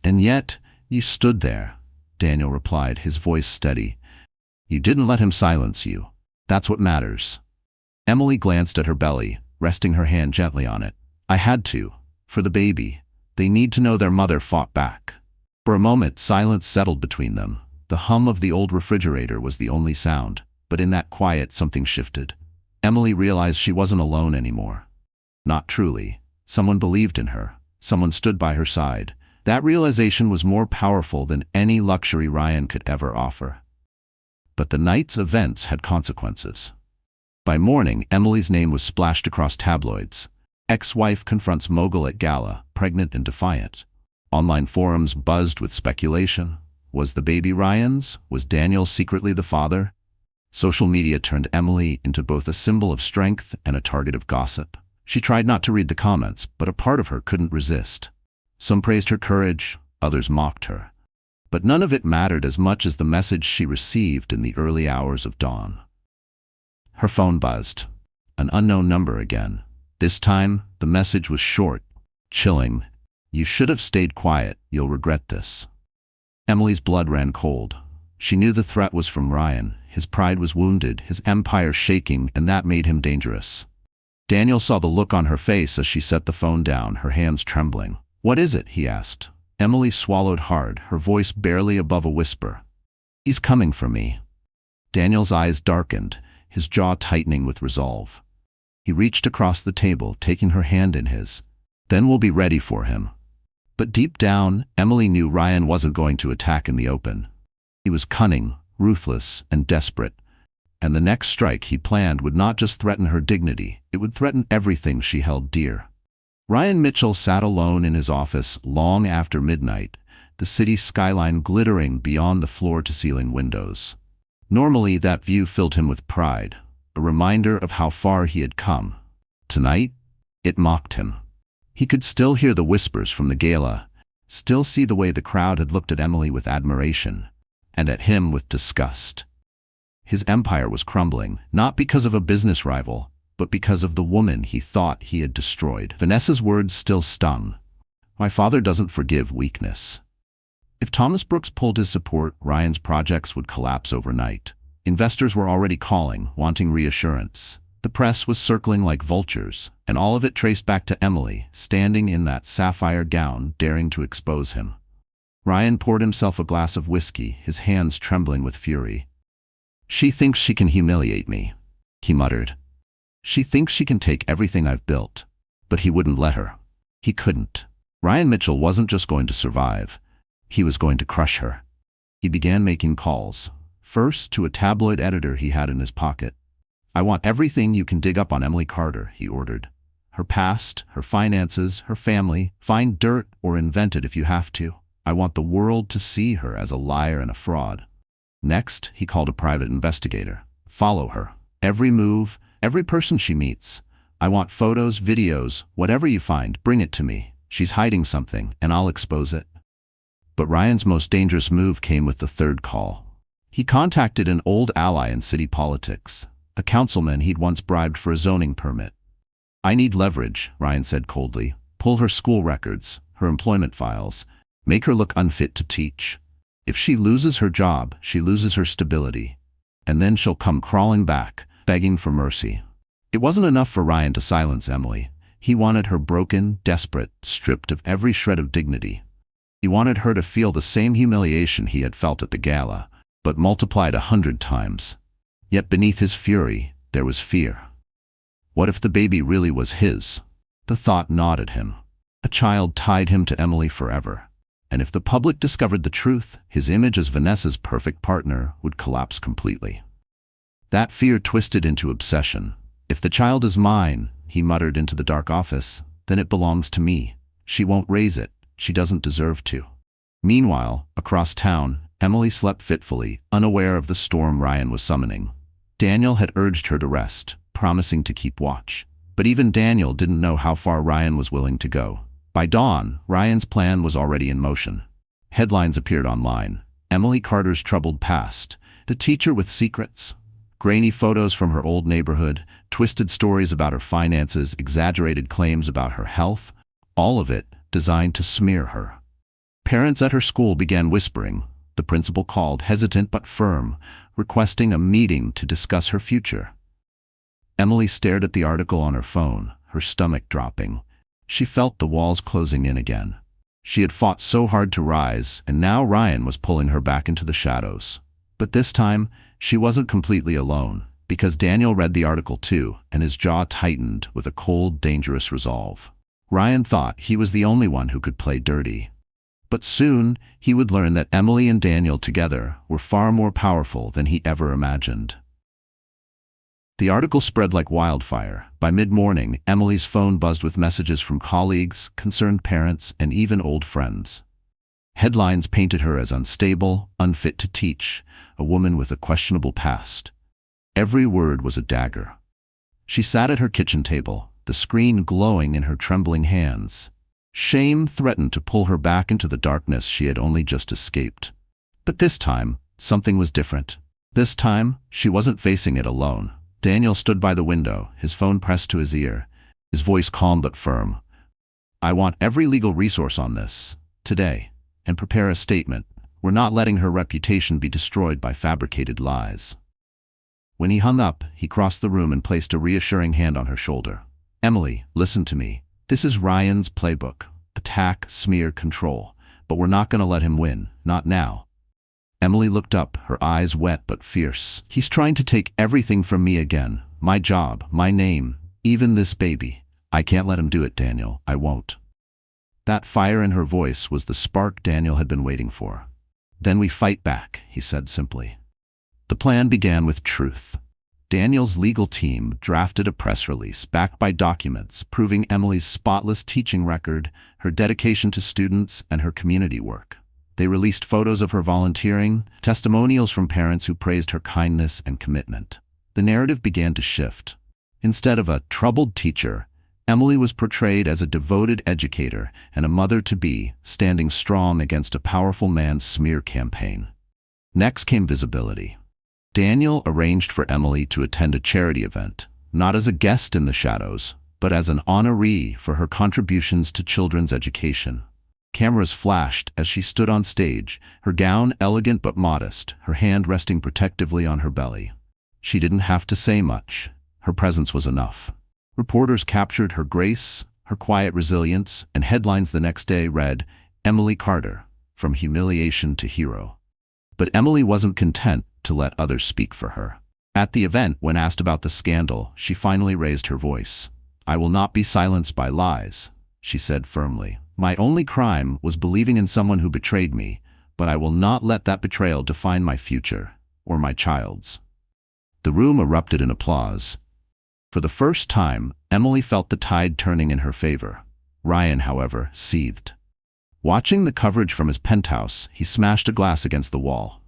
"And yet, you stood there," Daniel replied, his voice steady. "You didn't let him silence you. That's what matters." Emily glanced at her belly, resting her hand gently on it. "I had to. For the baby. They need to know their mother fought back." For a moment, silence settled between them. The hum of the old refrigerator was the only sound, but in that quiet something shifted. Emily realized she wasn't alone anymore. Not truly. Someone believed in her. Someone stood by her side. That realization was more powerful than any luxury Ryan could ever offer. But the night's events had consequences. By morning, Emily's name was splashed across tabloids. Ex-wife confronts mogul at gala, pregnant and defiant. Online forums buzzed with speculation. Was the baby Ryan's? Was Daniel secretly the father? Social media turned Emily into both a symbol of strength and a target of gossip. She tried not to read the comments, but a part of her couldn't resist. Some praised her courage, others mocked her. But none of it mattered as much as the message she received in the early hours of dawn. Her phone buzzed. An unknown number again. This time, the message was short, chilling. "You should have stayed quiet. You'll regret this." Emily's blood ran cold. She knew the threat was from Ryan. His pride was wounded, his empire shaking, and that made him dangerous. Daniel saw the look on her face as she set the phone down, her hands trembling. "What is it?" he asked. Emily swallowed hard, her voice barely above a whisper. "He's coming for me." Daniel's eyes darkened, his jaw tightening with resolve. He reached across the table, taking her hand in his. "Then we'll be ready for him." But deep down, Emily knew Ryan wasn't going to attack in the open. He was cunning, ruthless, and desperate. And the next strike he planned would not just threaten her dignity, it would threaten everything she held dear. Ryan Mitchell sat alone in his office long after midnight, the city skyline glittering beyond the floor-to-ceiling windows. Normally, that view filled him with pride, a reminder of how far he had come. Tonight, it mocked him. He could still hear the whispers from the gala, still see the way the crowd had looked at Emily with admiration, and at him with disgust. His empire was crumbling, not because of a business rival, but because of the woman he thought he had destroyed. Vanessa's words still stung. "My father doesn't forgive weakness." If Thomas Brooks pulled his support, Ryan's projects would collapse overnight. Investors were already calling, wanting reassurance. The press was circling like vultures, and all of it traced back to Emily, standing in that sapphire gown, daring to expose him. Ryan poured himself a glass of whiskey, his hands trembling with fury. "She thinks she can humiliate me," he muttered. "She thinks she can take everything I've built." But he wouldn't let her. He couldn't. Ryan Mitchell wasn't just going to survive. He was going to crush her. He began making calls. First, to a tabloid editor he had in his pocket. "I want everything you can dig up on Emily Carter," he ordered. "Her past, her finances, her family. Find dirt or invent it if you have to. I want the world to see her as a liar and a fraud." Next, he called a private investigator. "Follow her. Every move, every person she meets. I want photos, videos, whatever you find, bring it to me. She's hiding something, and I'll expose it." But Ryan's most dangerous move came with the third call. He contacted an old ally in city politics, a councilman he'd once bribed for a zoning permit. "I need leverage," Ryan said coldly. "Pull her school records, her employment files. Make her look unfit to teach. If she loses her job, she loses her stability. And then she'll come crawling back, begging for mercy." It wasn't enough for Ryan to silence Emily. He wanted her broken, desperate, stripped of every shred of dignity. He wanted her to feel the same humiliation he had felt at the gala, but multiplied 100 times. Yet beneath his fury, there was fear. What if the baby really was his? The thought gnawed at him. A child tied him to Emily forever. And if the public discovered the truth, his image as Vanessa's perfect partner would collapse completely. That fear twisted into obsession. "If the child is mine," he muttered into the dark office, "then it belongs to me. She won't raise it. She doesn't deserve to." Meanwhile, across town, Emily slept fitfully, unaware of the storm Ryan was summoning. Daniel had urged her to rest, promising to keep watch. But even Daniel didn't know how far Ryan was willing to go. By dawn, Ryan's plan was already in motion. Headlines appeared online. Emily Carter's troubled past, the teacher with secrets, grainy photos from her old neighborhood, twisted stories about her finances, exaggerated claims about her health, all of it designed to smear her. Parents at her school began whispering. The principal called, hesitant but firm, requesting a meeting to discuss her future. Emily stared at the article on her phone, her stomach dropping. She felt the walls closing in again. She had fought so hard to rise, and now Ryan was pulling her back into the shadows. But this time, she wasn't completely alone, because Daniel read the article too, and his jaw tightened with a cold, dangerous resolve. Ryan thought he was the only one who could play dirty. But soon, he would learn that Emily and Daniel together were far more powerful than he ever imagined. The article spread like wildfire. By mid-morning, Emily's phone buzzed with messages from colleagues, concerned parents, and even old friends. Headlines painted her as unstable, unfit to teach, a woman with a questionable past. Every word was a dagger. She sat at her kitchen table, the screen glowing in her trembling hands. Shame threatened to pull her back into the darkness she had only just escaped. But this time, something was different. This time, she wasn't facing it alone. Daniel stood by the window, his phone pressed to his ear, his voice calm but firm. I want every legal resource on this, today, and prepare a statement. We're not letting her reputation be destroyed by fabricated lies. When he hung up, he crossed the room and placed a reassuring hand on her shoulder. Emily, listen to me. This is Ryan's playbook. Attack, smear, control. But we're not going to let him win. Not now. Emily looked up, her eyes wet but fierce. He's trying to take everything from me again. My job, my name, even this baby. I can't let him do it, Daniel. I won't. That fire in her voice was the spark Daniel had been waiting for. Then we fight back, he said simply. The plan began with truth. Daniel's legal team drafted a press release backed by documents proving Emily's spotless teaching record, her dedication to students, and her community work. They released photos of her volunteering, testimonials from parents who praised her kindness and commitment. The narrative began to shift. Instead of a troubled teacher, Emily was portrayed as a devoted educator and a mother-to-be, standing strong against a powerful man's smear campaign. Next came visibility. Daniel arranged for Emily to attend a charity event, not as a guest in the shadows, but as an honoree for her contributions to children's education. Cameras flashed as she stood on stage, her gown elegant but modest, her hand resting protectively on her belly. She didn't have to say much. Her presence was enough. Reporters captured her grace, her quiet resilience, and headlines the next day read, Emily Carter, from humiliation to hero. But Emily wasn't content to let others speak for her. At the event, when asked about the scandal, she finally raised her voice. I will not be silenced by lies, she said firmly. My only crime was believing in someone who betrayed me, but I will not let that betrayal define my future, or my child's. The room erupted in applause. For the first time, Emily felt the tide turning in her favor. Ryan, however, seethed. Watching the coverage from his penthouse, he smashed a glass against the wall.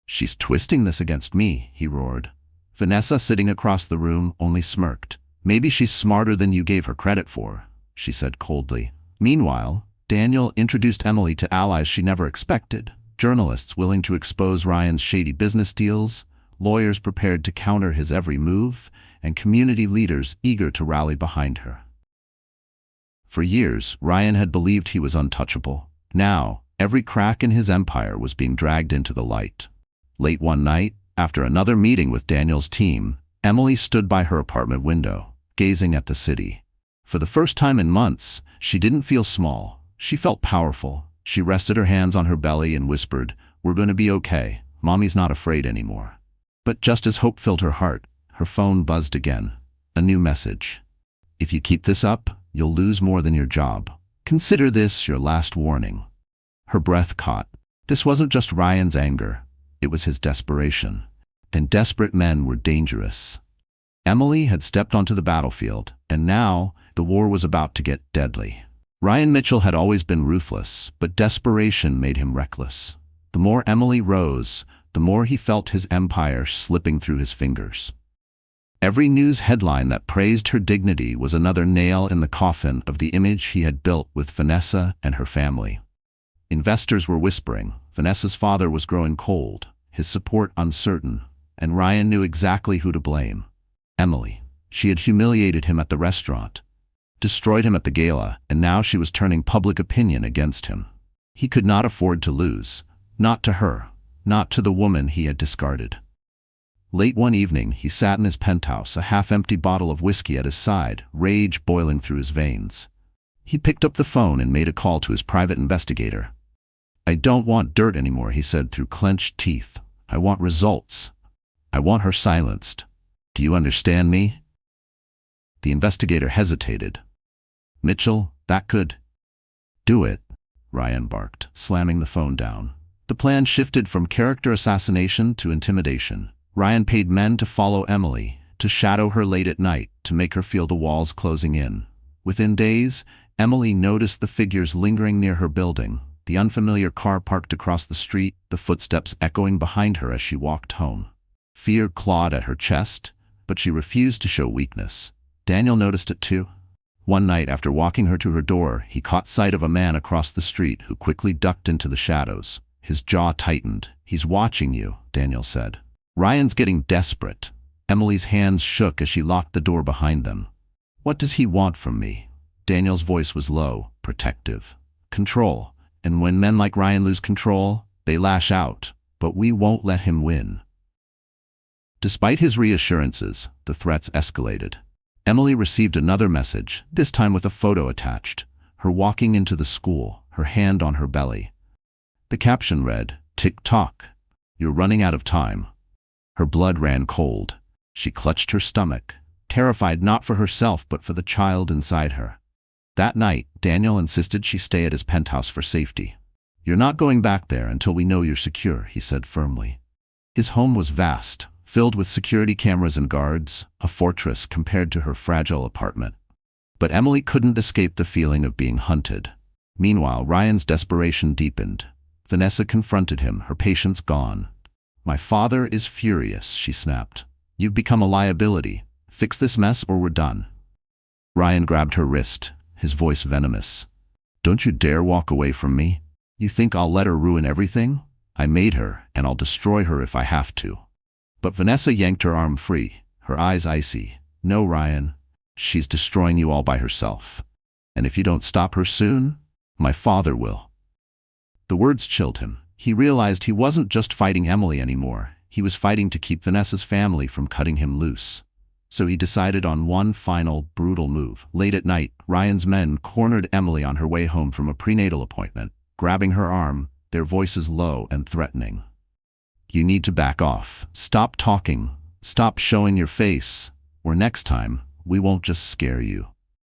She's twisting this against me, he roared. Vanessa, sitting across the room, only smirked. Maybe she's smarter than you gave her credit for, she said coldly. Meanwhile, Daniel introduced Emily to allies she never expected. Journalists willing to expose Ryan's shady business deals, lawyers prepared to counter his every move, and community leaders eager to rally behind her. For years, Ryan had believed he was untouchable. Now, every crack in his empire was being dragged into the light. Late one night, after another meeting with Daniel's team, Emily stood by her apartment window, gazing at the city. For the first time in months, she didn't feel small. She felt powerful. She rested her hands on her belly and whispered, We're going to be okay. Mommy's not afraid anymore. But just as hope filled her heart, her phone buzzed again. A new message. If you keep this up, you'll lose more than your job. Consider this your last warning. Her breath caught. This wasn't just Ryan's anger. It was his desperation. And desperate men were dangerous. Emily had stepped onto the battlefield, and now the war was about to get deadly. Ryan Mitchell had always been ruthless, but desperation made him reckless. The more Emily rose, the more he felt his empire slipping through his fingers. Every news headline that praised her dignity was another nail in the coffin of the image he had built with Vanessa and her family. Investors were whispering. Vanessa's father was growing cold, his support uncertain, and Ryan knew exactly who to blame. Emily. She had humiliated him at the restaurant, destroyed him at the gala, and now she was turning public opinion against him. He could not afford to lose. Not to her. Not to the woman he had discarded. Late one evening, he sat in his penthouse, a half-empty bottle of whiskey at his side, rage boiling through his veins. He picked up the phone and made a call to his private investigator. I don't want dirt anymore, he said through clenched teeth. I want results. I want her silenced. Do you understand me? The investigator hesitated. Mitchell, that could do it, Ryan barked, slamming the phone down. The plan shifted from character assassination to intimidation. Ryan paid men to follow Emily, to shadow her late at night, to make her feel the walls closing in. Within days, Emily noticed the figures lingering near her building, the unfamiliar car parked across the street, the footsteps echoing behind her as she walked home. Fear clawed at her chest, but she refused to show weakness. Daniel noticed it too. One night, after walking her to her door, he caught sight of a man across the street who quickly ducked into the shadows. His jaw tightened, He's watching you, Daniel said. Ryan's getting desperate. Emily's hands shook as she locked the door behind them. What does he want from me? Daniel's voice was low, protective. Control. And when men like Ryan lose control, they lash out. But we won't let him win. Despite his reassurances, the threats escalated. Emily received another message, this time with a photo attached. Her walking into the school, her hand on her belly. The caption read, "Tick-tock. You're running out of time." Her blood ran cold. She clutched her stomach, terrified not for herself but for the child inside her. That night, Daniel insisted she stay at his penthouse for safety. "You're not going back there until we know you're secure," he said firmly. His home was vast, filled with security cameras and guards, a fortress compared to her fragile apartment. But Emily couldn't escape the feeling of being hunted. Meanwhile, Ryan's desperation deepened. Vanessa confronted him, her patience gone. "My father is furious," she snapped. "You've become a liability. Fix this mess or we're done." Ryan grabbed her wrist, his voice venomous. "Don't you dare walk away from me. You think I'll let her ruin everything? I made her, and I'll destroy her if I have to." But Vanessa yanked her arm free, her eyes icy. "No, Ryan. She's destroying you all by herself. And if you don't stop her soon, my father will." The words chilled him. He realized he wasn't just fighting Emily anymore. He was fighting to keep Vanessa's family from cutting him loose. So he decided on one final, brutal move. Late at night, Ryan's men cornered Emily on her way home from a prenatal appointment, grabbing her arm, their voices low and threatening. "You need to back off. Stop talking. Stop showing your face. Or next time, we won't just scare you."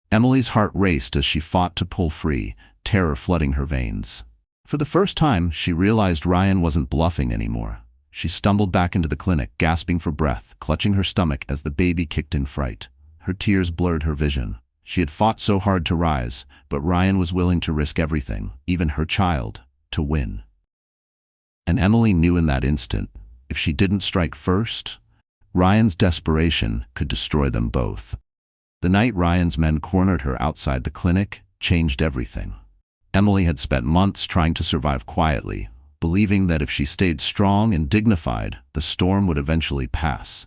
Emily's heart raced as she fought to pull free, terror flooding her veins. For the first time, she realized Ryan wasn't bluffing anymore. She stumbled back into the clinic, gasping for breath, clutching her stomach as the baby kicked in fright. Her tears blurred her vision. She had fought so hard to rise, but Ryan was willing to risk everything, even her child, to win. And Emily knew in that instant, if she didn't strike first, Ryan's desperation could destroy them both. The night Ryan's men cornered her outside the clinic changed everything. Emily had spent months trying to survive quietly, believing that if she stayed strong and dignified, the storm would eventually pass.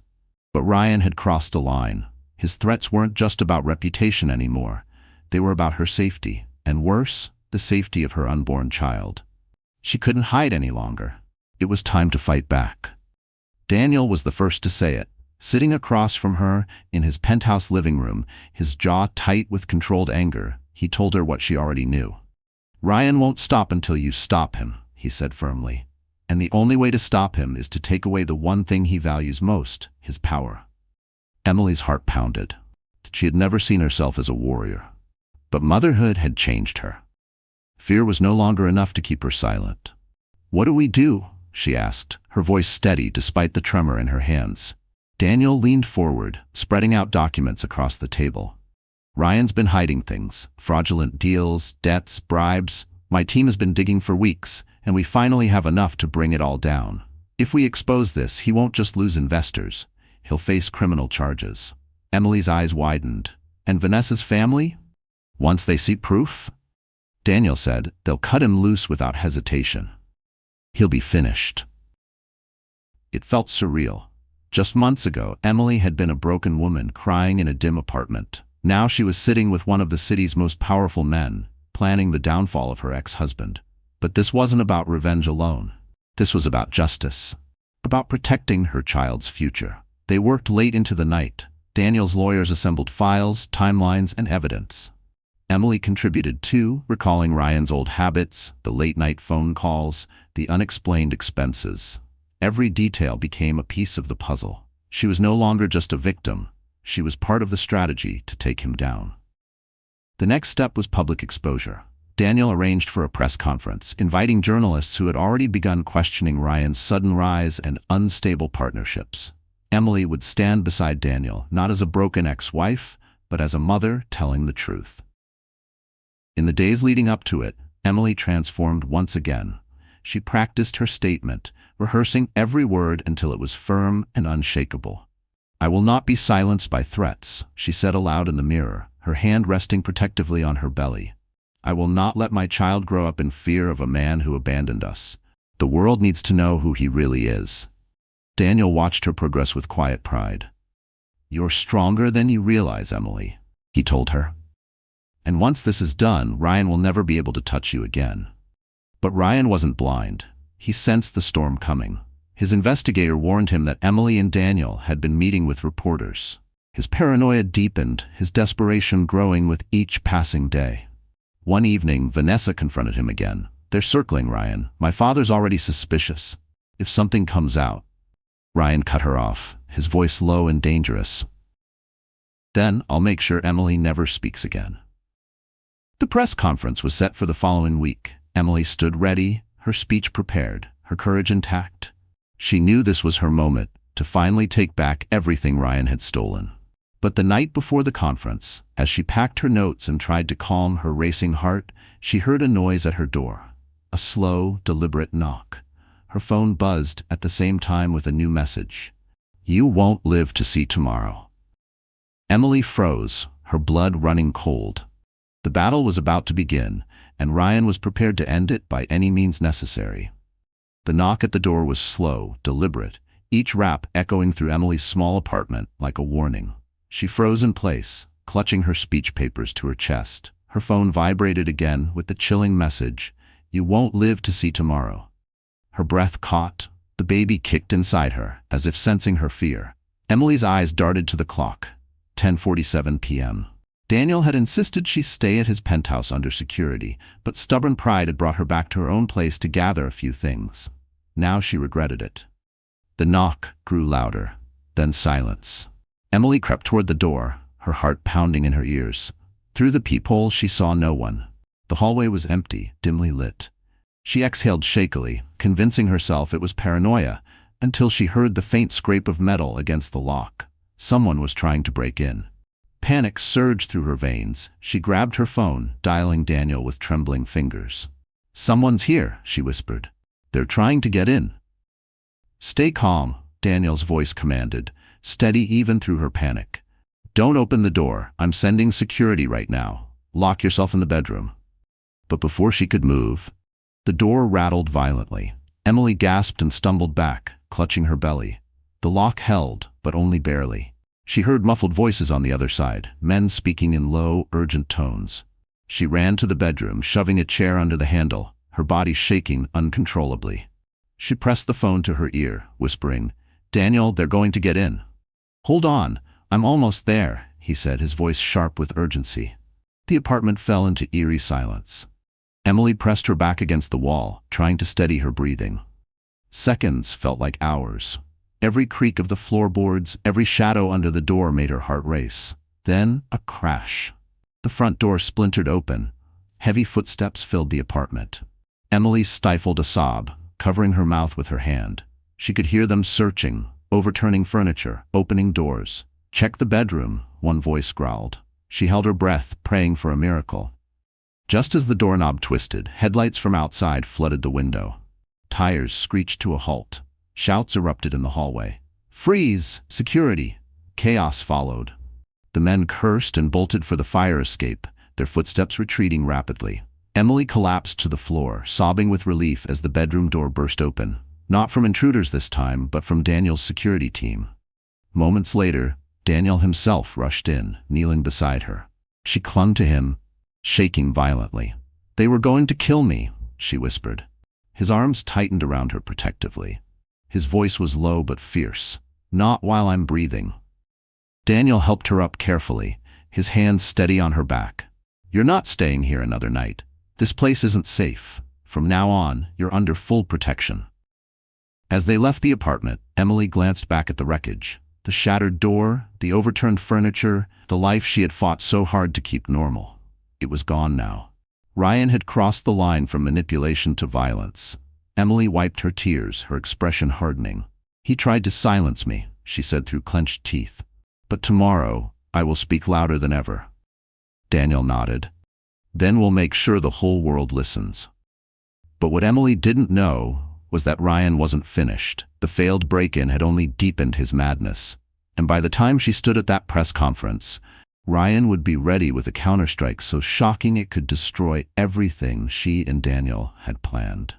But Ryan had crossed a line. His threats weren't just about reputation anymore. They were about her safety, and worse, the safety of her unborn child. She couldn't hide any longer. It was time to fight back. Daniel was the first to say it. Sitting across from her in his penthouse living room, his jaw tight with controlled anger, he told her what she already knew. "Ryan won't stop until you stop him," he said firmly. "And the only way to stop him is to take away the one thing he values most, his power." Emily's heart pounded. She had never seen herself as a warrior. But motherhood had changed her. Fear was no longer enough to keep her silent. "What do we do?" she asked, her voice steady despite the tremor in her hands. Daniel leaned forward, spreading out documents across the table. "Ryan's been hiding things, fraudulent deals, debts, bribes. My team has been digging for weeks, and we finally have enough to bring it all down. If we expose this, he won't just lose investors. He'll face criminal charges." Emily's eyes widened. "And Vanessa's family? Once they see proof?" Daniel said, "They'll cut him loose without hesitation. He'll be finished." It felt surreal. Just months ago, Emily had been a broken woman crying in a dim apartment. Now she was sitting with one of the city's most powerful men, planning the downfall of her ex-husband. But this wasn't about revenge alone. This was about justice. About protecting her child's future. They worked late into the night. Daniel's lawyers assembled files, timelines, and evidence. Emily contributed too, recalling Ryan's old habits, the late-night phone calls, the unexplained expenses. Every detail became a piece of the puzzle. She was no longer just a victim. She was part of the strategy to take him down. The next step was public exposure. Daniel arranged for a press conference, inviting journalists who had already begun questioning Ryan's sudden rise and unstable partnerships. Emily would stand beside Daniel, not as a broken ex-wife, but as a mother telling the truth. In the days leading up to it, Emily transformed once again. She practiced her statement, rehearsing every word until it was firm and unshakable. "I will not be silenced by threats," she said aloud in the mirror, her hand resting protectively on her belly. "I will not let my child grow up in fear of a man who abandoned us. The world needs to know who he really is. Daniel watched her progress with quiet pride. "You're stronger than you realize, Emily," he told her. "And once this is done, Ryan will never be able to touch you again." But Ryan wasn't blind. He sensed the storm coming. His investigator warned him that Emily and Daniel had been meeting with reporters. His paranoia deepened, his desperation growing with each passing day. One evening, Vanessa confronted him again. "They're circling Ryan. My father's already suspicious. If something comes out—" Ryan cut her off, his voice low and dangerous. "Then I'll make sure Emily never speaks again." The press conference was set for the following week. Emily stood ready, her speech prepared, her courage intact. She knew this was her moment to finally take back everything Ryan had stolen. But the night before the conference, as she packed her notes and tried to calm her racing heart, she heard a noise at her door. A slow, deliberate knock. Her phone buzzed at the same time with a new message. "You won't live to see tomorrow." Emily froze, her blood running cold. The battle was about to begin, and Ryan was prepared to end it by any means necessary. The knock at the door was slow, deliberate, each rap echoing through Emily's small apartment like a warning. She froze in place, clutching her speech papers to her chest. Her phone vibrated again with the chilling message, "You won't live to see tomorrow." Her breath caught. The baby kicked inside her, as if sensing her fear. Emily's eyes darted to the clock. 10:47 p.m. Daniel had insisted she stay at his penthouse under security, but stubborn pride had brought her back to her own place to gather a few things. Now she regretted it. The knock grew louder, then silence. Emily crept toward the door, her heart pounding in her ears. Through the peephole she saw no one. The hallway was empty, dimly lit. She exhaled shakily, convincing herself it was paranoia, until she heard the faint scrape of metal against the lock. Someone was trying to break in. Panic surged through her veins. She grabbed her phone, dialing Daniel with trembling fingers. "Someone's here," she whispered. "They're trying to get in." "Stay calm," Daniel's voice commanded, steady even through her panic. "Don't open the door. I'm sending security right now. Lock yourself in the bedroom." But before she could move, the door rattled violently. Emily gasped and stumbled back, clutching her belly. The lock held, but only barely. She heard muffled voices on the other side, men speaking in low, urgent tones. She ran to the bedroom, shoving a chair under the handle, her body shaking uncontrollably. She pressed the phone to her ear, whispering, "Daniel, they're going to get in." "Hold on, I'm almost there," he said, his voice sharp with urgency. The apartment fell into eerie silence. Emily pressed her back against the wall, trying to steady her breathing. Seconds felt like hours. Every creak of the floorboards, every shadow under the door made her heart race. Then, a crash. The front door splintered open. Heavy footsteps filled the apartment. Emily stifled a sob, covering her mouth with her hand. She could hear them searching, overturning furniture, opening doors. "Check the bedroom," one voice growled. She held her breath, praying for a miracle. Just as the doorknob twisted, headlights from outside flooded the window. Tires screeched to a halt. Shouts erupted in the hallway. "Freeze! Security!" Chaos followed. The men cursed and bolted for the fire escape, their footsteps retreating rapidly. Emily collapsed to the floor, sobbing with relief as the bedroom door burst open. Not from intruders this time, but from Daniel's security team. Moments later, Daniel himself rushed in, kneeling beside her. She clung to him, shaking violently. "They were going to kill me," she whispered. His arms tightened around her protectively. His voice was low but fierce. "Not while I'm breathing." Daniel helped her up carefully, his hands steady on her back. "You're not staying here another night. This place isn't safe. From now on, you're under full protection." As they left the apartment, Emily glanced back at the wreckage. The shattered door, the overturned furniture, the life she had fought so hard to keep normal. It was gone now. Ryan had crossed the line from manipulation to violence. Emily wiped her tears, her expression hardening. "He tried to silence me," she said through clenched teeth. "But tomorrow, I will speak louder than ever." Daniel nodded. "Then we'll make sure the whole world listens." But what Emily didn't know was that Ryan wasn't finished. The failed break-in had only deepened his madness. And by the time she stood at that press conference, Ryan would be ready with a counterstrike so shocking it could destroy everything she and Daniel had planned.